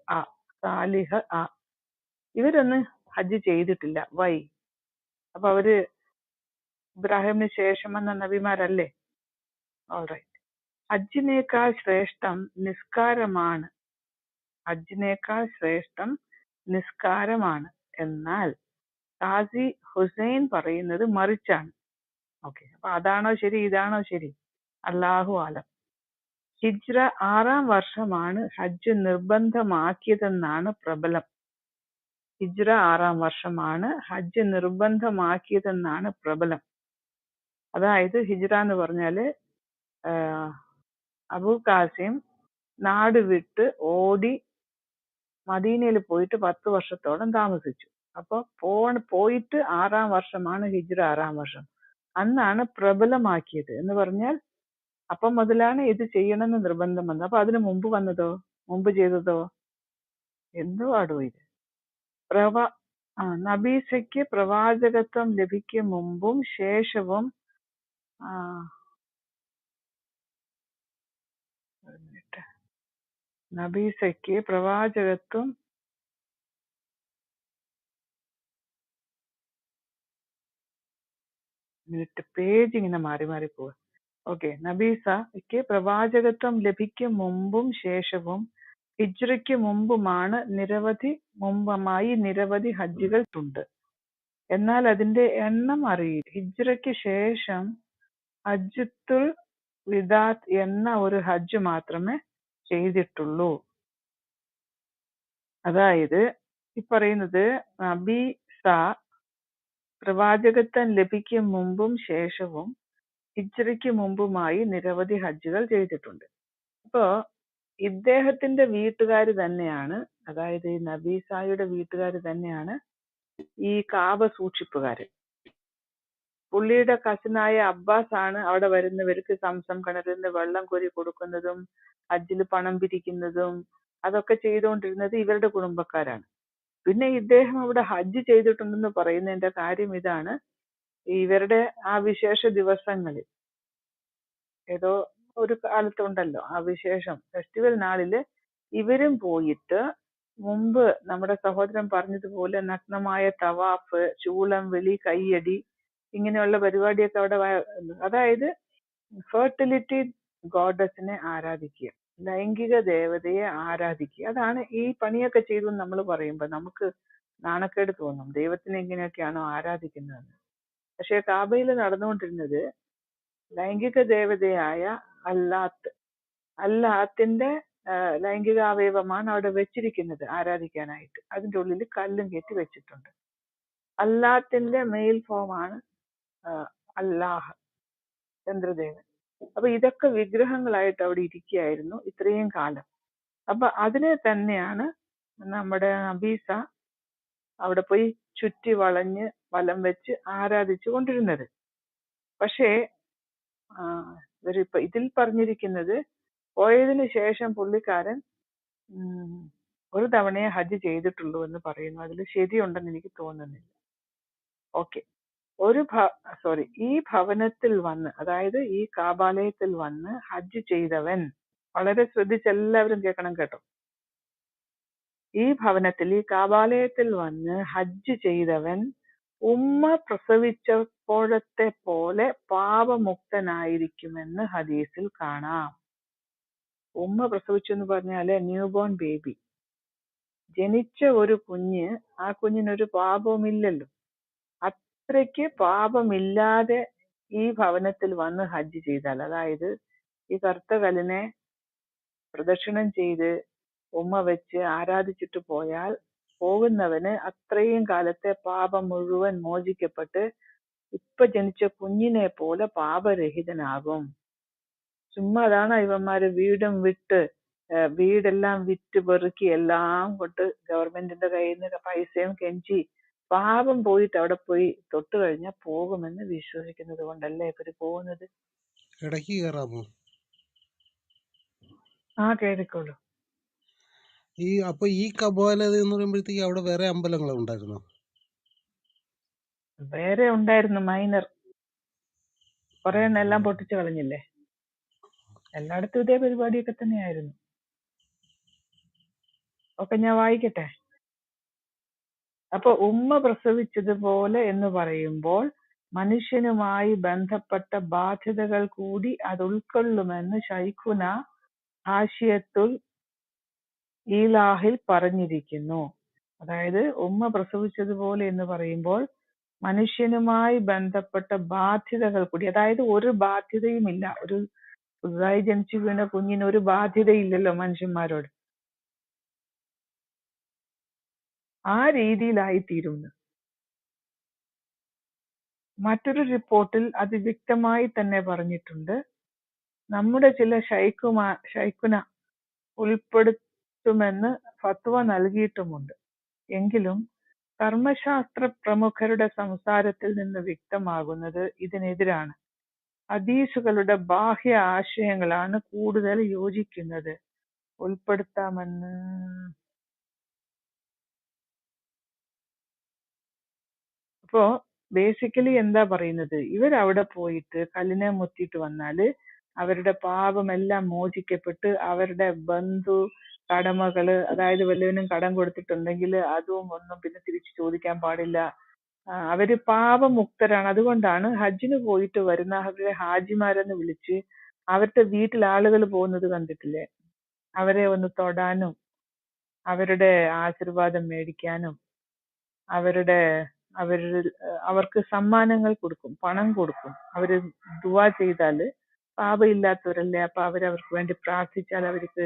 Speaker 1: ആ. ഇവരൊന്നും ഹജ്ജ് ചെയ്തിട്ടില്ല. വൈ? അപ്പൊ അവര് ഇബ്രാഹിമിന് ശേഷം വന്ന നബിമാരല്ലേ? ഓൾറൈറ്റ്. ഹജ്ജിനേക്കാൾ ശ്രേഷ്ഠം നിസ്കാരമാണ്. എന്നാൽ ഖാസി ഹുസൈൻ പറയുന്നത് മറിച്ചാണ്. ഓക്കെ, അപ്പൊ അതാണോ ശരി, ഇതാണോ ശരി? അല്ലാഹു ആലം. ഹിജ്റ 6ാം വർഷമാണ് ഹജ്ജ് നിർബന്ധമാക്കിയതെന്നാണ് പ്രബലം. ഹിജ്റ 6ാം വർഷമാണ് ഹജ്ജ് നിർബന്ധമാക്കിയതെന്നാണ് പ്രബലം. അതായത് ഹിജ്റ എന്ന് പറഞ്ഞാല് അബൂ ഖാസിം നാട് വിട്ട് ഓടി മദീനയിൽ പോയിട്ട് 10 വർഷത്തോളം താമസിച്ചു. അപ്പൊ പോയിട്ട് 6ാം വർഷമാണ് ഹിജ്റ 6ാം വർഷം. അന്നാണ് പ്രബലമാക്കിയത് എന്ന് പറഞ്ഞാൽ അപ്പം മുതലാണ് ഇത് ചെയ്യണമെന്ന് നിർബന്ധം വന്നത്. അപ്പൊ അതിനു മുമ്പ് ചെയ്തതോ? എന്തുവാടോ ഇത്? പ്രവാ നബീസയ്ക്ക് പ്രവാചകത്വം ലഭിക്കും മുമ്പും ശേഷവും ആ, ഒരു മിനിറ്റ്. നബീസയ്ക്ക് പ്രവാചകത്വം പേജ് ഇങ്ങനെ മാറി മാറി പോവുക. ഓക്കെ, നബീസയ്ക്ക് പ്രവാചകത്വം ലഭിക്കും മുമ്പും ശേഷവും ഹിജ്റയ്ക്ക് മുമ്പുമായി നിരവധി ഹജ്ജുകൾ ഉണ്ട്. എന്നാൽ അതിന്റെ എണ്ണം അറിയില്ല. ഹിജ്റയ്ക്ക് ശേഷം ഹജ്ജത്തുൽ വിദാത്ത് എന്ന ഒരു ഹജ്ജ് മാത്രമേ ചെയ്തിട്ടുള്ളൂ. അതായത് ഈ പറയുന്നത് നബീസ പ്രവാചകത്വം ലഭിക്കും മുമ്പും ശേഷവും ഹിജ്റയ്ക്ക് മുമ്പുമായി നിരവധി ഹജ്ജുകൾ ചെയ്തിട്ടുണ്ട്. അപ്പോ ഇദ്ദേഹത്തിന്റെ വീട്ടുകാർ തന്നെയാണ്, അതായത് ഈ നബീസായുടെ വീട്ടുകാർ തന്നെയാണ് ഈ കാബ സൂക്ഷിപ്പുകാര്. പുള്ളിയുടെ കസിനായ അബ്ബാസ് ആണ് അവിടെ വരുന്നവർക്ക് സംസം കിണറിൽ നിന്ന് വെള്ളം കോരി കൊടുക്കുന്നതും ഹജ്ജിൽ പണം പിരിക്കുന്നതും അതൊക്കെ ചെയ്തുകൊണ്ടിരുന്നത് ഇവരുടെ കുടുംബക്കാരാണ്. പിന്നെ ഇദ്ദേഹം അവിടെ ഹജ്ജ് ചെയ്തിട്ടുണ്ടെന്ന് പറയുന്നതിന്റെ കാര്യം ഇതാണ്. ഇവരുടെ ആ വിശേഷ ദിവസങ്ങളിൽ ഏതോ ഒരു കാലത്തുണ്ടല്ലോ ആ വിശേഷം ഫെസ്റ്റിവൽ നാളില് ഇവരും പോയിട്ട് മുമ്പ് നമ്മുടെ സഹോദരൻ പറഞ്ഞതുപോലെ നഗ്നമായ തവാഫ്, ചൂളം വിളി, കയ്യടി, ഇങ്ങനെയുള്ള പരിപാടിയൊക്കെ അവിടെ അതായത് ഫെർട്ടിലിറ്റി ഗോഡസിനെ ആരാധിക്കുക, ലൈംഗിക ദേവതയെ ആരാധിക്കുക. അതാണ് ഈ പണിയൊക്കെ ചെയ്തു നമ്മൾ പറയുമ്പോൾ നമുക്ക് നാണക്കേട് തോന്നും, ദൈവത്തിനെ എങ്ങനെയൊക്കെയാണോ ആരാധിക്കുന്നതെന്ന്. പക്ഷെ കാബയിൽ നടന്നുകൊണ്ടിരുന്നത് ലൈംഗിക ദേവതയായ അല്ലാത്തിന്റെ ലൈംഗിക അവയവമാണ് അവിടെ വെച്ചിരിക്കുന്നത് ആരാധിക്കാനായിട്ട്. അതിന്റെ ഉള്ളിൽ കല്ലും കയറ്റി വെച്ചിട്ടുണ്ട്. അല്ലാത്തിന്റെ മെയിൽ ഫോമാണ് അല്ലാഹ്, ചന്ദ്രദേവൻ. അപ്പൊ ഇതൊക്കെ വിഗ്രഹങ്ങളായിട്ട് അവിടെ ഇരിക്കുകയായിരുന്നു ഇത്രയും കാലം. അപ്പൊ അതിനെ തന്നെയാണ് നമ്മുടെ നബീസ അവിടെ പോയി ചുറ്റി വളഞ്ഞ് വലം വെച്ച് ആരാധിച്ചു കൊണ്ടിരുന്നത്. പക്ഷേ ഇവരിപ്പോ ഇതിൽ പറഞ്ഞിരിക്കുന്നത് പോയതിനു ശേഷം പുള്ളിക്കാരൻ ഒരു തവണയെ ഹജ്ജ് ചെയ്തിട്ടുള്ളൂ എന്ന് പറയുന്നു. അതിൽ ശരിയുണ്ടെന്ന് എനിക്ക് തോന്നുന്നില്ല. ഓക്കെ, ഈ ഭവനത്തിൽ വന്ന്, അതായത് ഈ കാബാലയത്തിൽ വന്ന് ഹജ്ജ് ചെയ്തവൻ, വളരെ ശ്രദ്ധിച്ച് എല്ലാവരും കേൾക്കണം കേട്ടോ, ഈ ഭവനത്തിൽ ഈ കാബാലയത്തിൽ വന്ന് ഹജ്ജ് ചെയ്തവൻ ഉമ്മ പ്രസവിച്ചപ്പോഴത്തെ പോലെ പാപമുക്തനായിരിക്കുമെന്ന് ഹദീസിൽ കാണാം. ഉമ്മ പ്രസവിച്ചു എന്ന് പറഞ്ഞാല് ന്യൂ ബോൺ ബേബി, ജനിച്ച ഒരു കുഞ്ഞ്, ആ കുഞ്ഞിനൊരു പാപവുമില്ലല്ലോ. അത്രയ്ക്ക് പാപമില്ലാതെ ഈ ഭവനത്തിൽ വന്ന് ഹജ്ജ് ചെയ്താൽ, അതായത് ഈ കറുത്ത കല്ലിനെ പ്രദക്ഷിണം ചെയ്ത് ഉമ്മ വെച്ച് ആരാധിച്ചിട്ട് പോയാൽ പോകുന്നവന് അത്രയും കാലത്തെ പാപം മുഴുവൻ മോചിക്കപ്പെട്ട് ഇപ്പൊ ജനിച്ച കുഞ്ഞിനെ പോലെ പാപരഹിതനാകും. ചുമ്മാ അതാണ് ഇവന്മാര് വീടെല്ലാം വിറ്റ് പെറുക്കി എല്ലാം കൊണ്ട് ഗവൺമെന്റിന്റെ കയ്യിൽ നിന്ന് പൈസയും കെഞ്ചി പാപം പോയിട്ട് അവിടെ പോയി തൊട്ട് കഴിഞ്ഞാൽ പോകുമെന്ന് വിശ്വസിക്കുന്നത് കൊണ്ടല്ലേ ഇവര് പോകുന്നത്.
Speaker 5: ഇടയ്ക്ക് കയറാമോ?
Speaker 1: കേറിക്കോളൂ.
Speaker 5: അപ്പൊ ഈ കബാല എന്ന് പറയുമ്പോഴത്തേക്ക് അവിടെ വേറെ അമ്പലങ്ങളും ഉണ്ടായിരുന്നോ?
Speaker 1: വേറെ ഉണ്ടായിരുന്നു, മൈനർ കുറെ എല്ലാം പൊട്ടിച്ചു കളഞ്ഞില്ലേ. എല്ലായിടത്തും ഇതേ പരിപാടിയൊക്കെ തന്നെയായിരുന്നു. ഒക്കെ ഞാൻ വായിക്കട്ടെ. അപ്പൊ ഉമ്മ പ്രസവിച്ചതുപോലെ എന്ന് പറയുമ്പോൾ മനുഷ്യനുമായി ബന്ധപ്പെട്ട ബാധ്യതകൾ കൂടി അത് ഉൾക്കൊള്ളുമെന്ന് ശൈഖുന ഹാഷിയത്തുൽ ഈലാഹിൽ പറഞ്ഞിരിക്കുന്നു. അതായത് ഉമ്മ പ്രസവിച്ചതുപോലെ എന്ന് പറയുമ്പോൾ മനുഷ്യനുമായി ബന്ധപ്പെട്ട ബാധ്യതകൾ കൂടി, അതായത് ഒരു ബാധ്യതയും ഇല്ല, ഒരു പുതുതായി ജനിച്ചു വീണ കുഞ്ഞിന് ഒരു ബാധ്യതയില്ലല്ലോ മനുഷ്യന്മാരോട്, ആ രീതിയിലായിത്തീരുന്നു. മറ്റൊരു റിപ്പോർട്ടിൽ അത് വ്യക്തമായി തന്നെ പറഞ്ഞിട്ടുണ്ട്. നമ്മുടെ ചില ശൈഖുന ഉൾപ്പെടുത്തുമെന്ന് ഫത്വ നൽകിയിട്ടുമുണ്ട്. എങ്കിലും കർമ്മശാസ്ത്ര പ്രമുഖരുടെ സംസാരത്തിൽ നിന്ന് വ്യക്തമാകുന്നത് ഇതിനെതിരാണ്. ഹദീസുകളുടെ ബാഹ്യ ആശയങ്ങളാണ് കൂടുതൽ യോജിക്കുന്നത്. ഉൾപ്പെടുത്താമെന്ന് അപ്പോ ബേസിക്കലി എന്താ പറയുന്നത്, ഇവരവിടെ പോയിട്ട് കല്ലിനെ മുത്തിയിട്ട് വന്നാല് അവരുടെ പാപമെല്ലാം മോചിക്കപ്പെട്ട് അവരുടെ ബന്ധു കടമകള്, അതായത് വല്ലവനും കടം കൊടുത്തിട്ടുണ്ടെങ്കിൽ അതും ഒന്നും പിന്നെ തിരിച്ചു ചോദിക്കാൻ പാടില്ല. അവര് പാപമുക്തരാണ്. അതുകൊണ്ടാണ് ഹജ്ജിന് പോയിട്ട് വരുന്ന അവരെ ഹാജിമാരെന്ന് വിളിച്ച് അവരുടെ വീട്ടിൽ ആളുകൾ പോകുന്നത് കണ്ടിട്ടില്ലേ? അവരെ ഒന്ന് തൊടാനും അവരുടെ ആശീർവാദം മേടിക്കാനും അവരുടെ അവർക്ക് സമ്മാനങ്ങൾ കൊടുക്കും, പണം കൊടുക്കും. അവര് ദുആ ചെയ്താല് പാപമില്ലാത്തവരല്ലേ, അപ്പൊ അവർക്ക് വേണ്ടി പ്രാർത്ഥിച്ചാൽ അവർക്ക്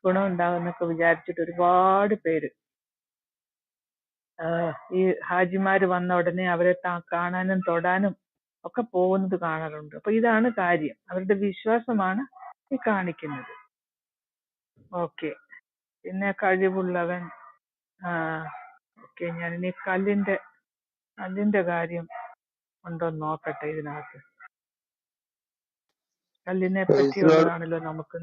Speaker 1: ഗുണമുണ്ടാകുന്നൊക്കെ വിചാരിച്ചിട്ട് ഒരുപാട് പേര് ഈ ഹാജിമാര് വന്ന ഉടനെ അവരെ കാണാനും തൊടാനും ഒക്കെ പോകുന്നത് കാണാറുണ്ട്. അപ്പൊ ഇതാണ് കാര്യം, അവരുടെ വിശ്വാസമാണ് ഈ കാണിക്കുന്നത്. ഓക്കെ, പിന്നെ കഴിവുള്ളവൻ. ഓക്കെ, ഞാനിനി കല്ലിന്റെ കാര്യം ഉണ്ടോന്ന് നോക്കട്ടെ ഇതിനകത്ത്. കല്ലിനെ
Speaker 6: പ്രൈസ് ലോർഡ്.
Speaker 1: പറ്റിയുള്ളതാണല്ലോ നമുക്ക്.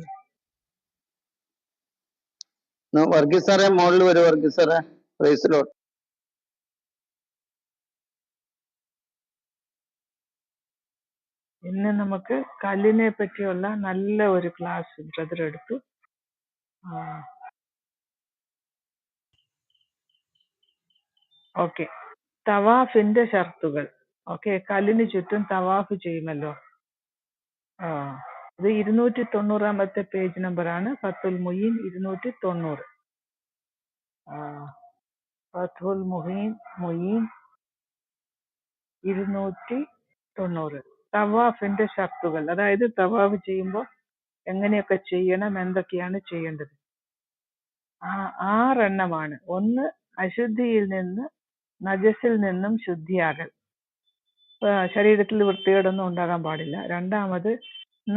Speaker 6: വർഗീസ് സാറേ മോളിൽ വരും. വർഗീസ് സാറേ പ്രൈസ് ലോർഡ്.
Speaker 1: ഇന്ന് നമുക്ക് കല്ലിനെ പറ്റിയുള്ള നല്ല ഒരു ക്ലാസ് ബ്രദർ എടുത്തു. ഓക്കെ, തവാഫിന്റെ ഷർത്തുകൾ. ഓക്കെ, കല്ലിന് ചുറ്റും തവാഫ് ചെയ്യുമല്ലോ. ഇത് 290 പേജ് നമ്പറാണ്. ഫത്തുൽ മുഈൻ 290. ഫത്തുൽ മുഈൻ 290. തവാഫിന്റെ ഷർത്തുകൾ, അതായത് തവാഫ് ചെയ്യുമ്പോൾ എങ്ങനെയൊക്കെ ചെയ്യണം, എന്തൊക്കെയാണ് ചെയ്യേണ്ടത്. 6 എണ്ണമാണ്. ഒന്ന്, അശുദ്ധിയിൽ നിന്ന് നജസിൽ നിന്നും ശുദ്ധിയാകൽ, ശരീരത്തിൽ വൃത്തികേടൊന്നും ഉണ്ടാകാൻ പാടില്ല. രണ്ടാമത്,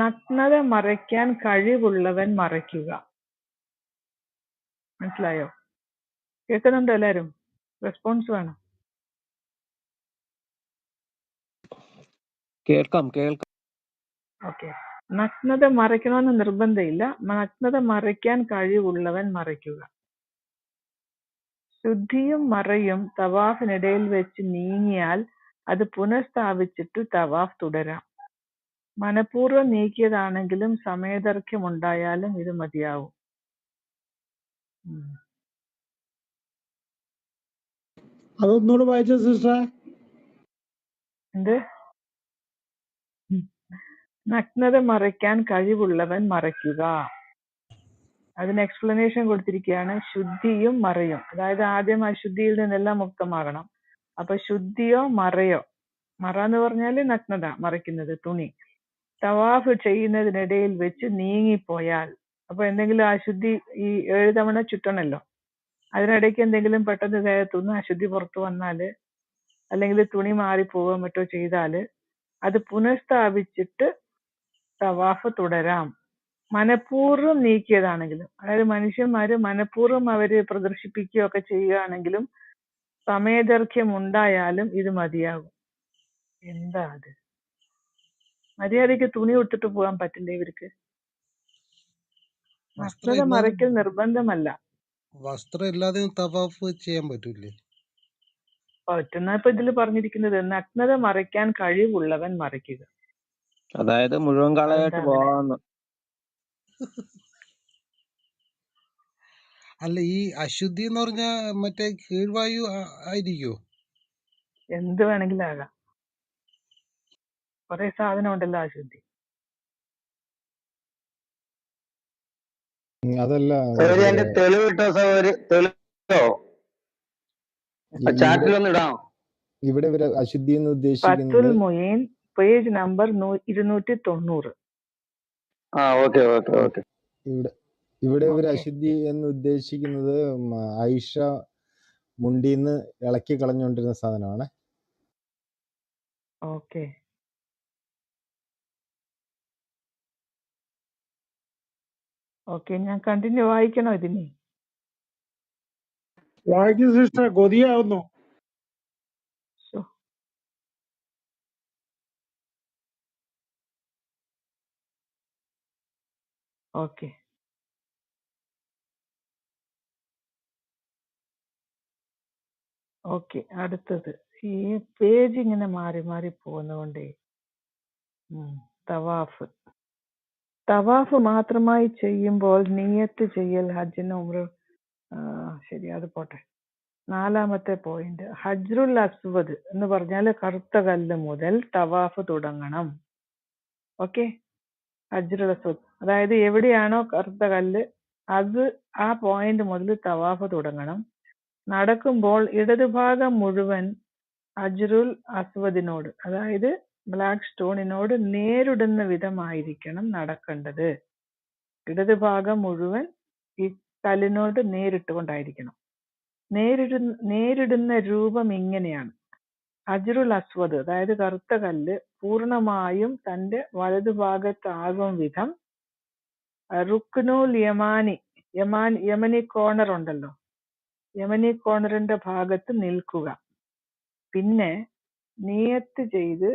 Speaker 1: നഗ്നത മറയ്ക്കാൻ കഴിവുള്ളവൻ മറയ്ക്കുക. മനസ്സിലായോ? കേൾക്കുന്നുണ്ടോ എല്ലാരും? റെസ്പോൺസ് വേണം.
Speaker 4: കേൾക്കാം.
Speaker 1: ഓക്കെ, നഗ്നത മറയ്ക്കണമെന്ന് നിർബന്ധമില്ല, നഗ്നത മറയ്ക്കാൻ കഴിവുള്ളവൻ മറയ്ക്കുക. ശുദ്ധിയും മറയും തവാഫിനിടയിൽ വെച്ച് നീങ്ങിയാൽ അത് പുനഃസ്ഥാപിച്ചിട്ട് തവാഫ് തുടരാം. മനഃപൂർവ്വം നീക്കിയതാണെങ്കിലും സമയദൈർഘ്യമുണ്ടായാലും ഇത് മതിയാവും.
Speaker 7: അതൊന്നുകൂടെ വായിച്ച സിസ്റ്റർ.
Speaker 1: എന്ത്? നഗ്നത മറയ്ക്കാൻ കഴിവുള്ളവൻ മറയ്ക്കുക. അതിന് എക്സ്പ്ലനേഷൻ കൊടുത്തിരിക്കുകയാണ്. ശുദ്ധിയും മറയും, അതായത് ആദ്യം അശുദ്ധിയിൽ നിന്നെല്ലാം മുക്തമാകണം. അപ്പൊ ശുദ്ധിയോ മറയോ, മറ എന്ന് പറഞ്ഞാല് നഗ്നത മറയ്ക്കുന്നത്, തുണി, തവാഫ് ചെയ്യുന്നതിനിടയിൽ വെച്ച് നീങ്ങിപ്പോയാൽ, അപ്പൊ എന്തെങ്കിലും അശുദ്ധി, ഈ 7 തവണ ചുറ്റണല്ലോ, അതിനിടയ്ക്ക് എന്തെങ്കിലും പെട്ടെന്ന് ദേഹത്തുനിന്ന് അശുദ്ധി പുറത്തു വന്നാല്, അല്ലെങ്കിൽ തുണി മാറിപ്പോവുകയോ മറ്റോ ചെയ്താല് അത് പുനഃസ്ഥാപിച്ചിട്ട് തവാഫ് തുടരാം. മനഃപൂർവ്വം നീക്കിയതാണെങ്കിലും, അതായത് മനുഷ്യന്മാര് മനഃപൂർവ്വം അവര് പ്രദർശിപ്പിക്കുകയൊക്കെ ചെയ്യുകയാണെങ്കിലും സമയദൈർഘ്യം ഉണ്ടായാലും ഇത് മതിയാകും. എന്താ അത്? മര്യാദയ്ക്ക് തുണി ഉടുത്തിട്ട് പോകാൻ പറ്റില്ല ഇവർക്ക്? നഗ്നത മറയ്ക്കൽ നിർബന്ധമല്ല.
Speaker 5: വസ്ത്രം ഇല്ലാതെ തവാഫ് ചെയ്യാൻ പറ്റൂലേ?
Speaker 1: പറ്റുന്ന ഇപ്പൊ ഇതിൽ പറഞ്ഞിരിക്കുന്നത് നഗ്നത മറയ്ക്കാൻ കഴിവുള്ളവൻ മറയ്ക്കുക.
Speaker 4: അതായത് മുഴുവൻ കളയായിട്ട് പോകാന്ന്.
Speaker 5: അല്ല, ഈ അശുദ്ധി എന്ന് പറഞ്ഞാ മറ്റേ കീഴ്വായു ആയിരിക്കോ?
Speaker 1: എന്ത് വേണമെങ്കിലും ആകാം. കുറെ സാധനം ഉണ്ടല്ലോ അശുദ്ധി.
Speaker 3: അതല്ല
Speaker 6: അതിന്റെ തെളിവ് കിട്ടോ സഹോദരി? തെളിവോ ചാറ്റിലൊന്നും ഇടാമോ?
Speaker 3: ഇവിടെ ഇവര് അശുദ്ധി എന്ന്
Speaker 1: ഫത്തുൽ
Speaker 3: ഉദ്ദേശിക്കുന്നത്
Speaker 1: മുഈൻ page number 290.
Speaker 6: Okay okay okay.
Speaker 3: ഇവിടെ ഇവർ അശുദ്ധി എന്ന് ഉദ്ദേശിക്കുന്നത് ആയിഷ മുണ്ടിന്ന് ഇളക്കി കളഞ്ഞുകൊണ്ടിരുന്ന സാധനമാണ്.
Speaker 1: ഓക്കെ, ഓക്കെ, ഞാൻ കണ്ടിന്യൂ വായിക്കണോ ഇതിന്?
Speaker 7: വായിക്കും സിസ്റ്റർ, കൊതിയാവുന്നു.
Speaker 1: ഓക്കെ, ഓക്കെ, അടുത്തത് ഈ പേജ് ഇങ്ങനെ മാറി മാറി പോകുന്നതുകൊണ്ടേ. തവാഫ് തവാഫ് മാത്രമായി ചെയ്യുമ്പോൾ നിയത്ത് ചെയ്യൽ ഹജ്ജിന് ഉംറ. ശരി, അത് പോട്ടെ. 4-ാമത്തെ പോയിന്റ്, ഹജ്റുൽ അസ്വദ് എന്ന് പറഞ്ഞാൽ കറുത്ത കല്ല് മുതൽ തവാഫ് തുടങ്ങണം. ഓക്കെ, ഹജ്റുൽ അസ്വദ് അതായത് എവിടെയാണോ കറുത്ത കല്ല് അത് ആ പോയിന്റ് മുതൽ തവാഫ് തുടങ്ങണം. നടക്കുമ്പോൾ ഇടതുഭാഗം മുഴുവൻ ഹജ്റുൽ അസ്വദിനോട് അതായത് ബ്ലാക്ക് സ്റ്റോണിനോട് നേരിടുന്ന വിധമായിരിക്കണം നടക്കേണ്ടത്. ഇടതുഭാഗം മുഴുവൻ ഈ കല്ലിനോട് നേരിട്ടുകൊണ്ടായിരിക്കണം. നേരിടുന്ന രൂപം ഇങ്ങനെയാണ്. ഹജ്റുൽ അസ്വദ് അതായത് കറുത്ത കല്ല് പൂർണ്ണമായും തന്റെ വലതുഭാഗത്താകും വിധം റുക്നുൽ യമനി കോർണർ ഉണ്ടല്ലോ, യമനി കോർണറിന്റെ ഭാഗത്ത് നിൽക്കുക. പിന്നെ നിയത്ത് ചെയ്ത്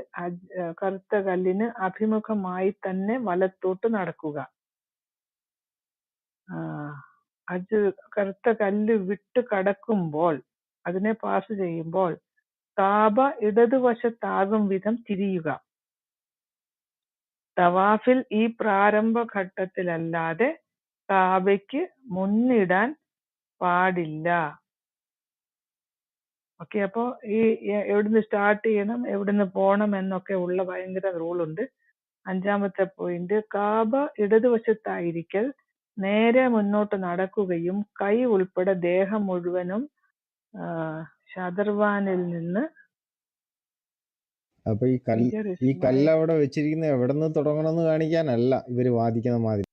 Speaker 1: കറുത്ത കല്ലിന് അഭിമുഖമായി തന്നെ വലത്തോട്ട് നടക്കുക. കറുത്ത കല്ല് വിട്ട് കടക്കുമ്പോൾ, അതിനെ പാസ് ചെയ്യുമ്പോൾ കാബ ഇടതുവശത്താകും വിധം തിരിയുക. തവാഫിൽ ഈ പ്രാരംഭ ഘട്ടത്തിലല്ലാതെ കാബയ്ക്ക് മുന്നിടാൻ പാടില്ല. ഓക്കെ, അപ്പോ ഈ എവിടുന്ന് സ്റ്റാർട്ട് ചെയ്യണം, എവിടുന്ന് പോകണം എന്നൊക്കെ ഉള്ള ഭയങ്കര റൂളുണ്ട്. 5-ാമത്തെ പോയിന്റ്, കാബ ഇടതുവശത്തായിരിക്കൽ നേരെ മുന്നോട്ട് നടക്കുകയും കൈ ഉൾപ്പെടെ ദേഹം മുഴുവനും ഷദർവാനിൽ നിന്ന്.
Speaker 8: അപ്പൊ ഈ കല്ല് അവിടെ വെച്ചിരിക്കുന്നത് എവിടെ നിന്ന് തുടങ്ങണമെന്ന് കാണിക്കാനല്ല ഇവര് വാദിക്കുന്ന മാതിരി.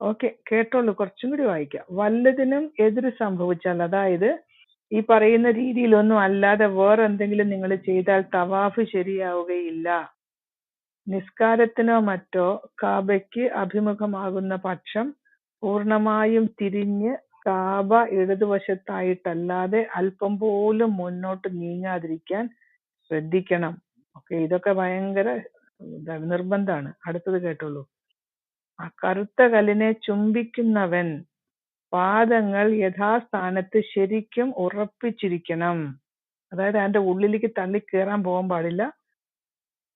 Speaker 1: ഓക്കെ, കേട്ടോളൂ, കുറച്ചും കൂടി വായിക്കാം. വല്ലതിനും എതിര് സംഭവിച്ചാൽ, അതായത് ഈ പറയുന്ന രീതിയിലൊന്നും അല്ലാതെ വേറെ എന്തെങ്കിലും നിങ്ങൾ ചെയ്താൽ തവാഫ് ശരിയാവുകയില്ല. നിസ്കാരത്തിനോ മറ്റോ കാബയ്ക്ക് അഭിമുഖമാകുന്ന പക്ഷം പൂർണ്ണമായും തിരിഞ്ഞ് കാബ ഇടതുവശത്തായിട്ടല്ലാതെ അല്പം പോലും മുന്നോട്ട് നീങ്ങാതിരിക്കാൻ ശ്രദ്ധിക്കണം. ഓക്കെ, ഇതൊക്കെ ഭയങ്കര നിർബന്ധമാണ്. അടുത്തത് കേട്ടോളൂ. ആ കറുത്ത കല്ലിനെ ചുംബിക്കുന്നവൻ പാദങ്ങൾ യഥാസ്ഥാനത്ത് ശരിക്കും ഉറപ്പിച്ചിരിക്കണം. അതായത് അതിന്റെ ഉള്ളിലേക്ക് തള്ളി കയറാൻ പോകാൻ പാടില്ല.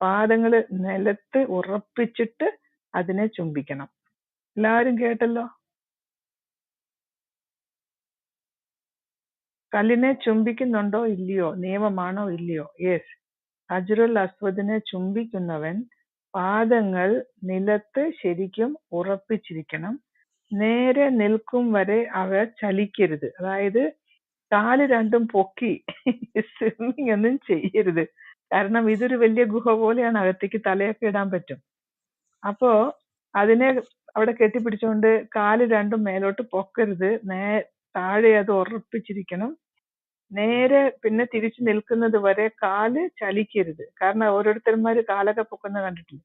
Speaker 1: പാദങ്ങൾ നിലത്ത് ഉറപ്പിച്ചിട്ട് അതിനെ ചുംബിക്കണം. എല്ലാവരും കേട്ടല്ലോ? കല്ലിനെ ചുംബിക്കുന്നുണ്ടോ ഇല്ലയോ, നിയമമാണോ ഇല്ലയോ? യെസ്. ഹജ്റുൽ അസ്വദിനെ ചുംബിക്കുന്നവൻ പാദങ്ങൾ നിലത്ത് ശരിക്കും ഉറപ്പിച്ചിരിക്കണം. നേരെ നിൽക്കും വരെ അവ ചലിക്കരുത്. അതായത് കാല് രണ്ടും പൊക്കി സ്വിമ്മിങ് ഒന്നും ചെയ്യരുത്. കാരണം ഇതൊരു വലിയ ഗുഹ പോലെയാണ്, അകത്തേക്ക് തലയൊക്കെ ഇടാൻ പറ്റും. അപ്പോ അതിനെ അവിടെ കെട്ടിപ്പിടിച്ചുകൊണ്ട് കാല് രണ്ടും മേലോട്ട് പൊക്കരുത്. താഴെ അത് ഉറപ്പിച്ചിരിക്കണം. നേരെ പിന്നെ തിരിച്ചു നിൽക്കുന്നത് വരെ കാല് ചലിക്കരുത്. കാരണം ഓരോരുത്തന്മാര് കാലൊക്കെ പൊക്കുന്ന കണ്ടിട്ടില്ല.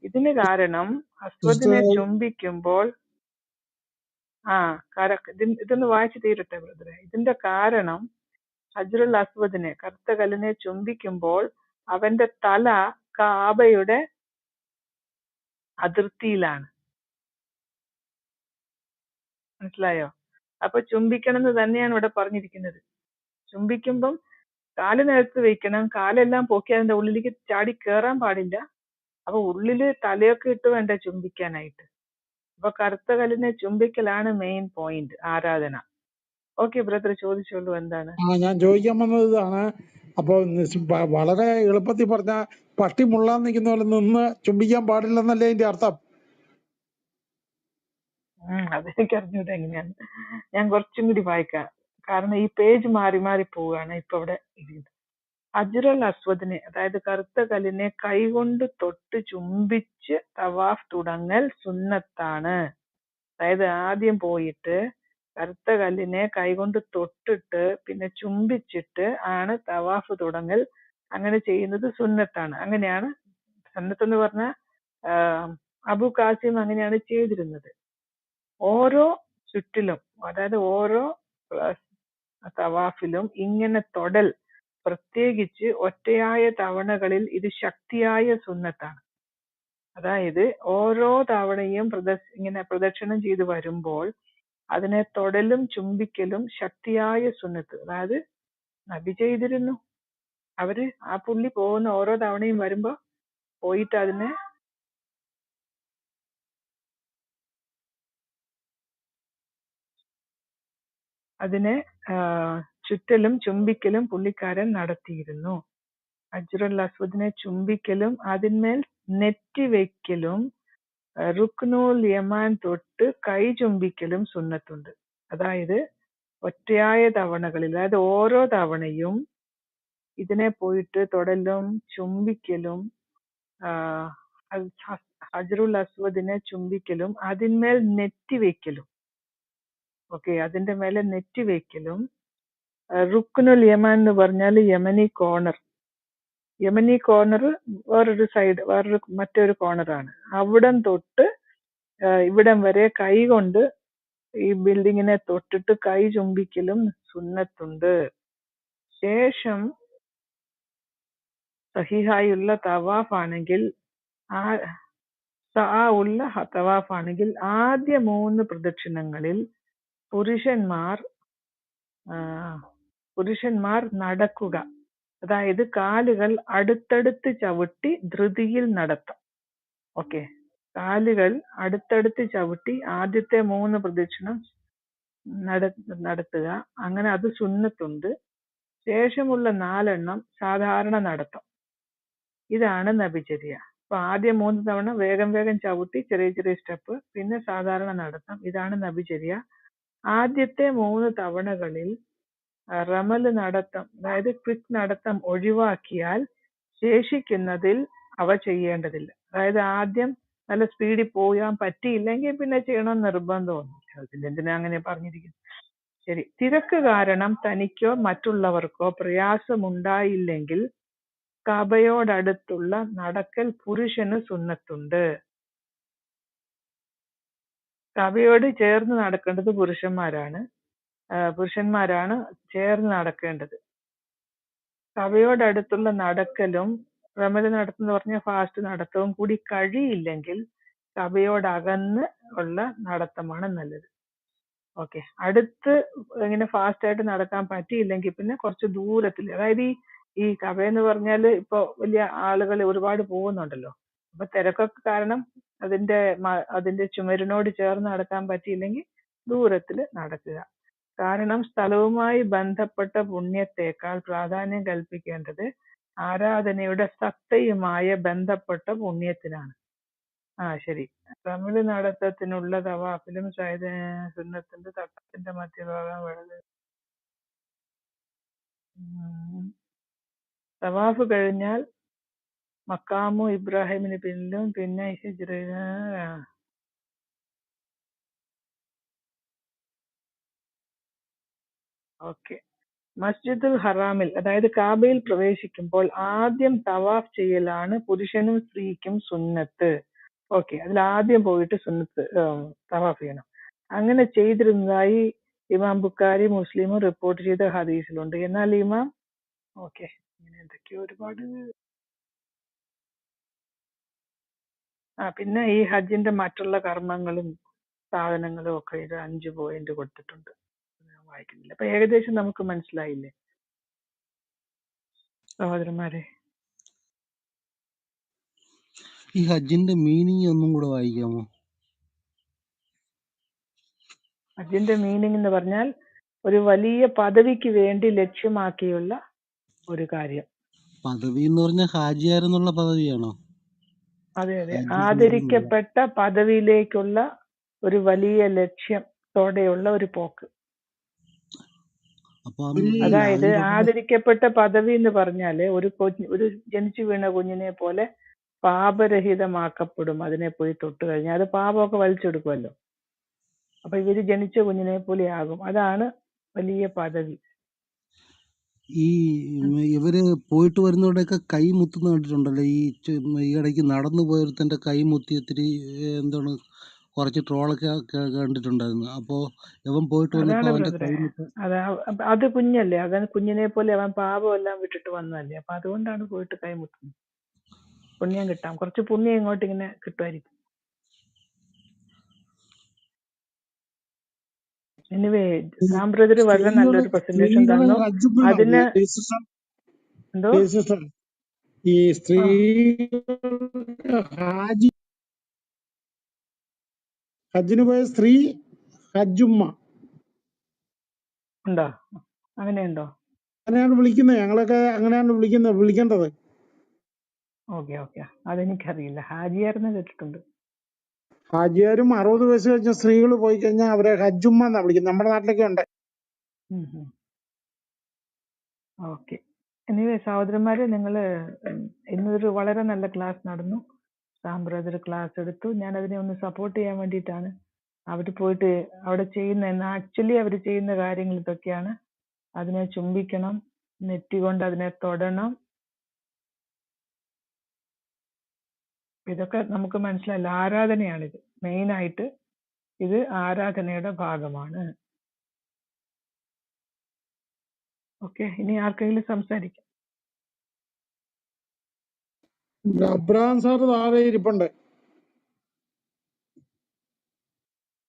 Speaker 1: ഇതിന് കാരണം അസ്വദിനെ ചുംബിക്കുമ്പോൾ ഇതൊന്ന് വായിച്ചു തീരട്ടെ ബ്രദറെ. ഇതിന്റെ കാരണം ഹജ്റുൽ അസ്വദിനെ, കറുത്ത കല്ലിനെ ചുംബിക്കുമ്പോൾ അവന്റെ തല കാബയുടെ അതിർത്തിയിലാണ്. മനസ്സിലായോ? അപ്പൊ ചുംബിക്കണം എന്ന് തന്നെയാണ് ഇവിടെ പറഞ്ഞിരിക്കുന്നത്. ചുംബിക്കുമ്പം കാല് നിലത്ത് വെക്കണം, കാലെല്ലാം പൊക്കി അതിന്റെ ഉള്ളിലേക്ക് ചാടി കയറാൻ പാടില്ല. അപ്പൊ ഉള്ളില് തലയൊക്കെ ഇട്ട് വേണ്ട ചുംബിക്കാനായിട്ട്. അപ്പൊ കറുത്ത കല്ലിനെ ചുംബിക്കലാണ് മെയിൻ പോയിന്റ്, ആരാധന. ഓക്കെ ബ്രദർ, ചോദിച്ചോളൂ എന്താണ്.
Speaker 7: ഞാൻ ചോദിക്കാൻ വന്നത് ഇതാണ്. അപ്പൊ വളരെ എളുപ്പത്തിൽ പറഞ്ഞ പട്ടി മുള്ളാൻ നിൽക്കുന്ന പോലെ നിന്ന് ചുംബിക്കാൻ പാടില്ലെന്നല്ലേ അതിന്റെ അർത്ഥം?
Speaker 1: അതെനിക്ക് അറിഞ്ഞൂടെ എങ്ങനെയാണ്. ഞാൻ കുറച്ചും കൂടി വായിക്കാം, കാരണം ഈ പേജ് മാറി മാറി പോവുകയാണ് ഇപ്പൊ ഇവിടെ ഇരിക്കുന്നത്. ഹജ്റുൽ അസ്വദിനെ അതായത് കറുത്ത കല്ലിനെ കൈകൊണ്ട് തൊട്ട് ചുംബിച്ച് തവാഫ് തുടങ്ങൽ സുന്നത്താണ്. അതായത് ആദ്യം പോയിട്ട് കറുത്ത കല്ലിനെ കൈകൊണ്ട് തൊട്ടിട്ട് പിന്നെ ചുംബിച്ചിട്ട് ആണ് തവാഫ് തുടങ്ങൽ. അങ്ങനെ ചെയ്യുന്നത് സുന്നത്താണ്. അങ്ങനെയാണ് സുന്നത്തെന്ന് പറഞ്ഞ അബു ഖാസിം അങ്ങനെയാണ് ചെയ്തിരുന്നത്. ഓരോ ചുറ്റിലും, അതായത് ഓരോ തവാഫിലും ഇങ്ങനെ തൊടൽ, പ്രത്യേകിച്ച് ഒറ്റയായ തവണകളിൽ ഇത് ശക്തിയായ സുന്നത്താണ്. അതായത് ഓരോ തവണയും ഇങ്ങനെ പ്രദക്ഷിണം ചെയ്ത് വരുമ്പോൾ അതിനെ തൊടലും ചുംബിക്കലും ശക്തിയായ സുന്നത്ത്. അതായത് നബി ചെയ്തിരുന്നു. അവര് ആ പുള്ളി പോകുന്ന ഓരോ തവണയും വരുമ്പോ പോയിട്ട് അതിനെ ചുറ്റലും ചുംബിക്കലും പുള്ളിക്കാരൻ നടത്തിയിരുന്നു. ഹജ്റുൽ അസ്വദിനെ ചുംബിക്കലും അതിന്മേൽ നെറ്റി വെക്കലും റുക്നുൽ യമാൻ തൊട്ട് കൈ ചുംബിക്കലും സുന്നത്തുണ്ട്. അതായത് ഒറ്റയായ തവണകളിൽ, അതായത് ഓരോ തവണയും ഇതിനെ പോയിട്ട് തൊടലും ചുംബിക്കലും ഹജ്റുൽ അസ്വദിനെ ചുംബിക്കലും അതിന്മേൽ നെറ്റി വെക്കലും, ഓക്കെ, അതിന്റെ മേലെ നെറ്റി വെക്കലും. റുക്നുൽ യമാൻ എന്ന് പറഞ്ഞാൽ യമനി കോർണർ. യമനി കോർണർ വേറൊരു സൈഡ്, മറ്റൊരു കോർണറാണ്. അവിടം തൊട്ട് ഇവിടം വരെ കൈ കൊണ്ട് ഈ ബിൽഡിങ്ങിനെ തൊട്ടിട്ട് കൈ ചുംബിക്കലും സുന്നത്തുണ്ട്. ശേഷം സഹിഹായുള്ള തവാഫ് ആണെങ്കിൽ ഉള്ള തവാഫ് ആണെങ്കിൽ ആദ്യ 3 പ്രദക്ഷിണങ്ങളിൽ പുരുഷന്മാർ നടക്കുക, അതായത് കാലുകൾ അടുത്തടുത്ത് ചവിട്ടി ധൃതിയിൽ നടത്താം. ഓക്കെ, കാലുകൾ അടുത്തടുത്ത് ചവിട്ടി ആദ്യത്തെ 3 പ്രദക്ഷിണം നടത്തുക. അങ്ങനെ അത് സുന്നത്തുണ്ട്. ശേഷമുള്ള 4 എണ്ണം സാധാരണ നടത്തം. ഇതാണ് നബിചര്യ. അപ്പൊ ആദ്യം 3 തവണ വേഗം വേഗം ചവിട്ടി ചെറിയ ചെറിയ സ്റ്റെപ്പ്, പിന്നെ സാധാരണ നടത്തം. ഇതാണ് നബിചര്യ. ആദ്യത്തെ 3 തവണകളിൽ റമല് നടത്തം, അതായത് ക്വിക്ക് നടത്തം ഒഴിവാക്കിയാൽ ശേഷിക്കുന്നതിൽ അവ ചെയ്യേണ്ടതില്ല. അതായത് ആദ്യം നല്ല സ്പീഡിൽ പോകാൻ പറ്റിയില്ലെങ്കിൽ പിന്നെ ചെയ്യണമെന്ന് നിർബന്ധമൊന്നുമില്ല. അതിലെന്തിനാ അങ്ങനെ പറഞ്ഞിരിക്കുന്നു? ശരി. തിരക്ക് കാരണം തനിക്കോ മറ്റുള്ളവർക്കോ പ്രയാസമുണ്ടായില്ലെങ്കിൽ കഅബയോടടുത്തുള്ള നടക്കൽ പുരുഷന് സുന്നത്തുണ്ട്. കഅബയോട് ചേർന്ന് നടക്കേണ്ടത് പുരുഷന്മാരാണ് ചേർന്ന് നടക്കേണ്ടത്. കഅബയോടടുത്തുള്ള നടക്കലും റമല് നടത്തം എന്ന് പറഞ്ഞ ഫാസ്റ്റ് നടത്തവും കൂടി കഴിയില്ലെങ്കിൽ കഅബയോടകന്ന് ഉള്ള നടത്തമാണ് നല്ലത്. ഓക്കെ, അടുത്ത് ഇങ്ങനെ ഫാസ്റ്റ് ആയിട്ട് നടക്കാൻ പറ്റിയില്ലെങ്കിൽ പിന്നെ കുറച്ച് ദൂരത്തിൽ, അതായത് ഈ കഅബയെന്ന് പറഞ്ഞാൽ ഇപ്പൊ വലിയ ആളുകൾ ഒരുപാട് പോകുന്നുണ്ടല്ലോ. അപ്പൊ തിരക്കൊക്കെ കാരണം അതിന്റെ ചുമരിനോട് ചേർന്ന് നടക്കാൻ പറ്റിയില്ലെങ്കിൽ ദൂരത്തിൽ നടക്കുക. കാരണം സ്ഥലവുമായി ബന്ധപ്പെട്ട പുണ്യത്തേക്കാൾ പ്രാധാന്യം കൽപ്പിക്കേണ്ടത് ആരാധനയുടെ സത്തയുമായ ബന്ധപ്പെട്ട പുണ്യത്തിനാണ്. ശരി. റമല് നടത്തത്തിനുള്ള തവാഫിലും സുന്നത്തിന്റെ തട്ടത്തിന്റെ മധ്യഭാഗം തവാഫ് കഴിഞ്ഞാൽ മക്കാമു ഇബ്രാഹിമിന് പിന്നിലും പിന്നെ ഓക്കെ. മസ്ജിദുൽ ഹറാമിൽ, അതായത് കാബയിൽ പ്രവേശിക്കുമ്പോൾ ആദ്യം തവാഫ് ചെയ്യലാണ് പുരുഷനും സ്ത്രീക്കും സുന്നത്ത്. ഓക്കെ, അതിൽ ആദ്യം പോയിട്ട് സുന്നത്ത് തവാഫ് ചെയ്യണം. അങ്ങനെ ചെയ്തിരുന്നതായി ഇമാം ബുഖാരി മുസ്ലിമും റിപ്പോർട്ട് ചെയ്ത ഹദീസിലുണ്ട്. എന്നാൽ ഓക്കെ, ഇങ്ങനെ എന്തൊക്കെയോ ഒരുപാട്. പിന്നെ ഈ ഹജ്ജിന്റെ മറ്റുള്ള കർമ്മങ്ങളും സാധനങ്ങളും ഒക്കെ ഇത് 5 പോയിന്റ് കൊടുത്തിട്ടുണ്ട്. ഞാൻ വായിക്കുന്നില്ല. അപ്പൊ ഏകദേശം നമുക്ക് മനസ്സിലായില്ലേ സഹോദരന്മാരെ?
Speaker 5: ഈ ഹജ്ജിന്റെ മീനിങ് ഒന്നും കൂടെ വായിക്കാമോ?
Speaker 1: ഹജ്ജിന്റെ മീനിങ് എന്ന് പറഞ്ഞാൽ ഒരു വലിയ പദവിക്ക് വേണ്ടി ലക്ഷ്യമാക്കിയുള്ള ഒരു കാര്യം.
Speaker 5: പദവി എന്ന് പറഞ്ഞാൽ ഹാജിയാരെന്നുള്ള പദവിയാണോ?
Speaker 1: അതെ അതെ, ആദരിക്കപ്പെട്ട പദവിയിലേക്കുള്ള ഒരു വലിയ ലക്ഷ്യത്തോടെയുള്ള ഒരു പോക്ക്. അതായത് ആദരിക്കപ്പെട്ട പദവി എന്ന് പറഞ്ഞാല് ഒരു ജനിച്ചു വീണ കുഞ്ഞിനെ പോലെ പാപരഹിതമാക്കപ്പെടും. അതിനെ പോയി തൊട്ട് കഴിഞ്ഞാൽ അത് പാപമൊക്കെ വലിച്ചെടുക്കുമല്ലോ. അപ്പൊ ഇവര് ജനിച്ച കുഞ്ഞിനെ പോലെ ആകും. അതാണ് വലിയ പദവി.
Speaker 5: ഈ ഇവര് പോയിട്ട് വരുന്നവരുടെയൊക്കെ കൈ മുത്തുന്ന കണ്ടിട്ടുണ്ടല്ലോ. ഈ ഇടയ്ക്ക് നടന്നു പോയവരുടെ കൈ മുത്തി ഒത്തിരി എന്താണ് കുറച്ച് ട്രോളൊക്കെ കണ്ടിട്ടുണ്ടായിരുന്നു. അപ്പോ ഇവൻ പോയിട്ട് വന്നപ്പോ അവന്റെ കൈ മുത്ത
Speaker 1: അത് കുഞ്ഞല്ലേ, അവൻ കുഞ്ഞിനെ പോലെ അവൻ പാപം എല്ലാം വിട്ടിട്ട് വന്നതല്ലേ. അപ്പൊ അതുകൊണ്ടാണ് പോയിട്ട് കൈമുട്ടുന്നത്. പുണ്യം കിട്ടാം, കുറച്ച് പുണ്യം ഇങ്ങോട്ട് ഇങ്ങനെ കിട്ടുമായിരിക്കും. എനിവേ സാം ബ്രദർ വളരെ നല്ലൊരു പ്രസന്റേഷൻ
Speaker 7: സ്ത്രീകള്
Speaker 1: തന്നു.
Speaker 7: ഹജ്ജുമ്മ
Speaker 1: അതിന്
Speaker 7: നടത്തില്ല
Speaker 1: എന്തോ
Speaker 7: സിസ്റ്റർ. ഈ സ്ത്രീ ഹാജി ഹജ്ജിന് പോയ സ്ത്രീ ഹജ്ജുമ്മ
Speaker 1: ഉണ്ടോ? അങ്ങനെയുണ്ടോ?
Speaker 7: അങ്ങനെയാണ് വിളിക്കുന്നത്. ഞങ്ങളൊക്കെ അങ്ങനെയാണ് വിളിക്കേണ്ടത്.
Speaker 1: ഓക്കെ ഓക്കെ, അതെനിക്കറിയില്ല. ഹാജിയാർന്ന് കേട്ടിട്ടുണ്ട്.
Speaker 7: ഹാജിയാരും 60 വയസ്സ് കഴിഞ്ഞ സ്ത്രീകൾ പോയി കഴിഞ്ഞാൽ അവരെ ഹജ്ജുമ്മ എന്നാ വിളിക്കുന്നത്. നമ്മുടെ നാട്ടിലൊക്കെ ഉണ്ട്.
Speaker 1: ഓക്കെ. എനിവേ സഹോദരന്മാരെ, നിങ്ങള് ഇന്നൊരു വളരെ നല്ല ക്ലാസ് നടന്നു. സാം ബ്രദർ ക്ലാസ് എടുത്തു. ഞാൻ അതിനെ ഒന്ന് സപ്പോർട്ട് ചെയ്യാൻ വേണ്ടിയിട്ടാണ്. അവർ പോയിട്ട് അവിടെ ചെയ്യുന്ന ആക്ച്വലി അവർ ചെയ്യുന്ന കാര്യങ്ങൾ ഇതൊക്കെയാണ്. അതിനെ ചുംബിക്കണം, നെറ്റി കൊണ്ട് അതിനെ തൊടണം. ഇതൊക്കെ നമുക്ക് മനസ്സിലായില്ല. ആരാധനയാണിത്. മെയിനായിട്ട് ഇത് ആരാധനയുടെ ഭാഗമാണ്. ഓക്കെ, ഇനി ആർക്കെങ്കിലും സംസാരിക്കാം?
Speaker 7: അബ്രഹാം സാറ് താഴെ ഇരിപ്പുണ്ട്.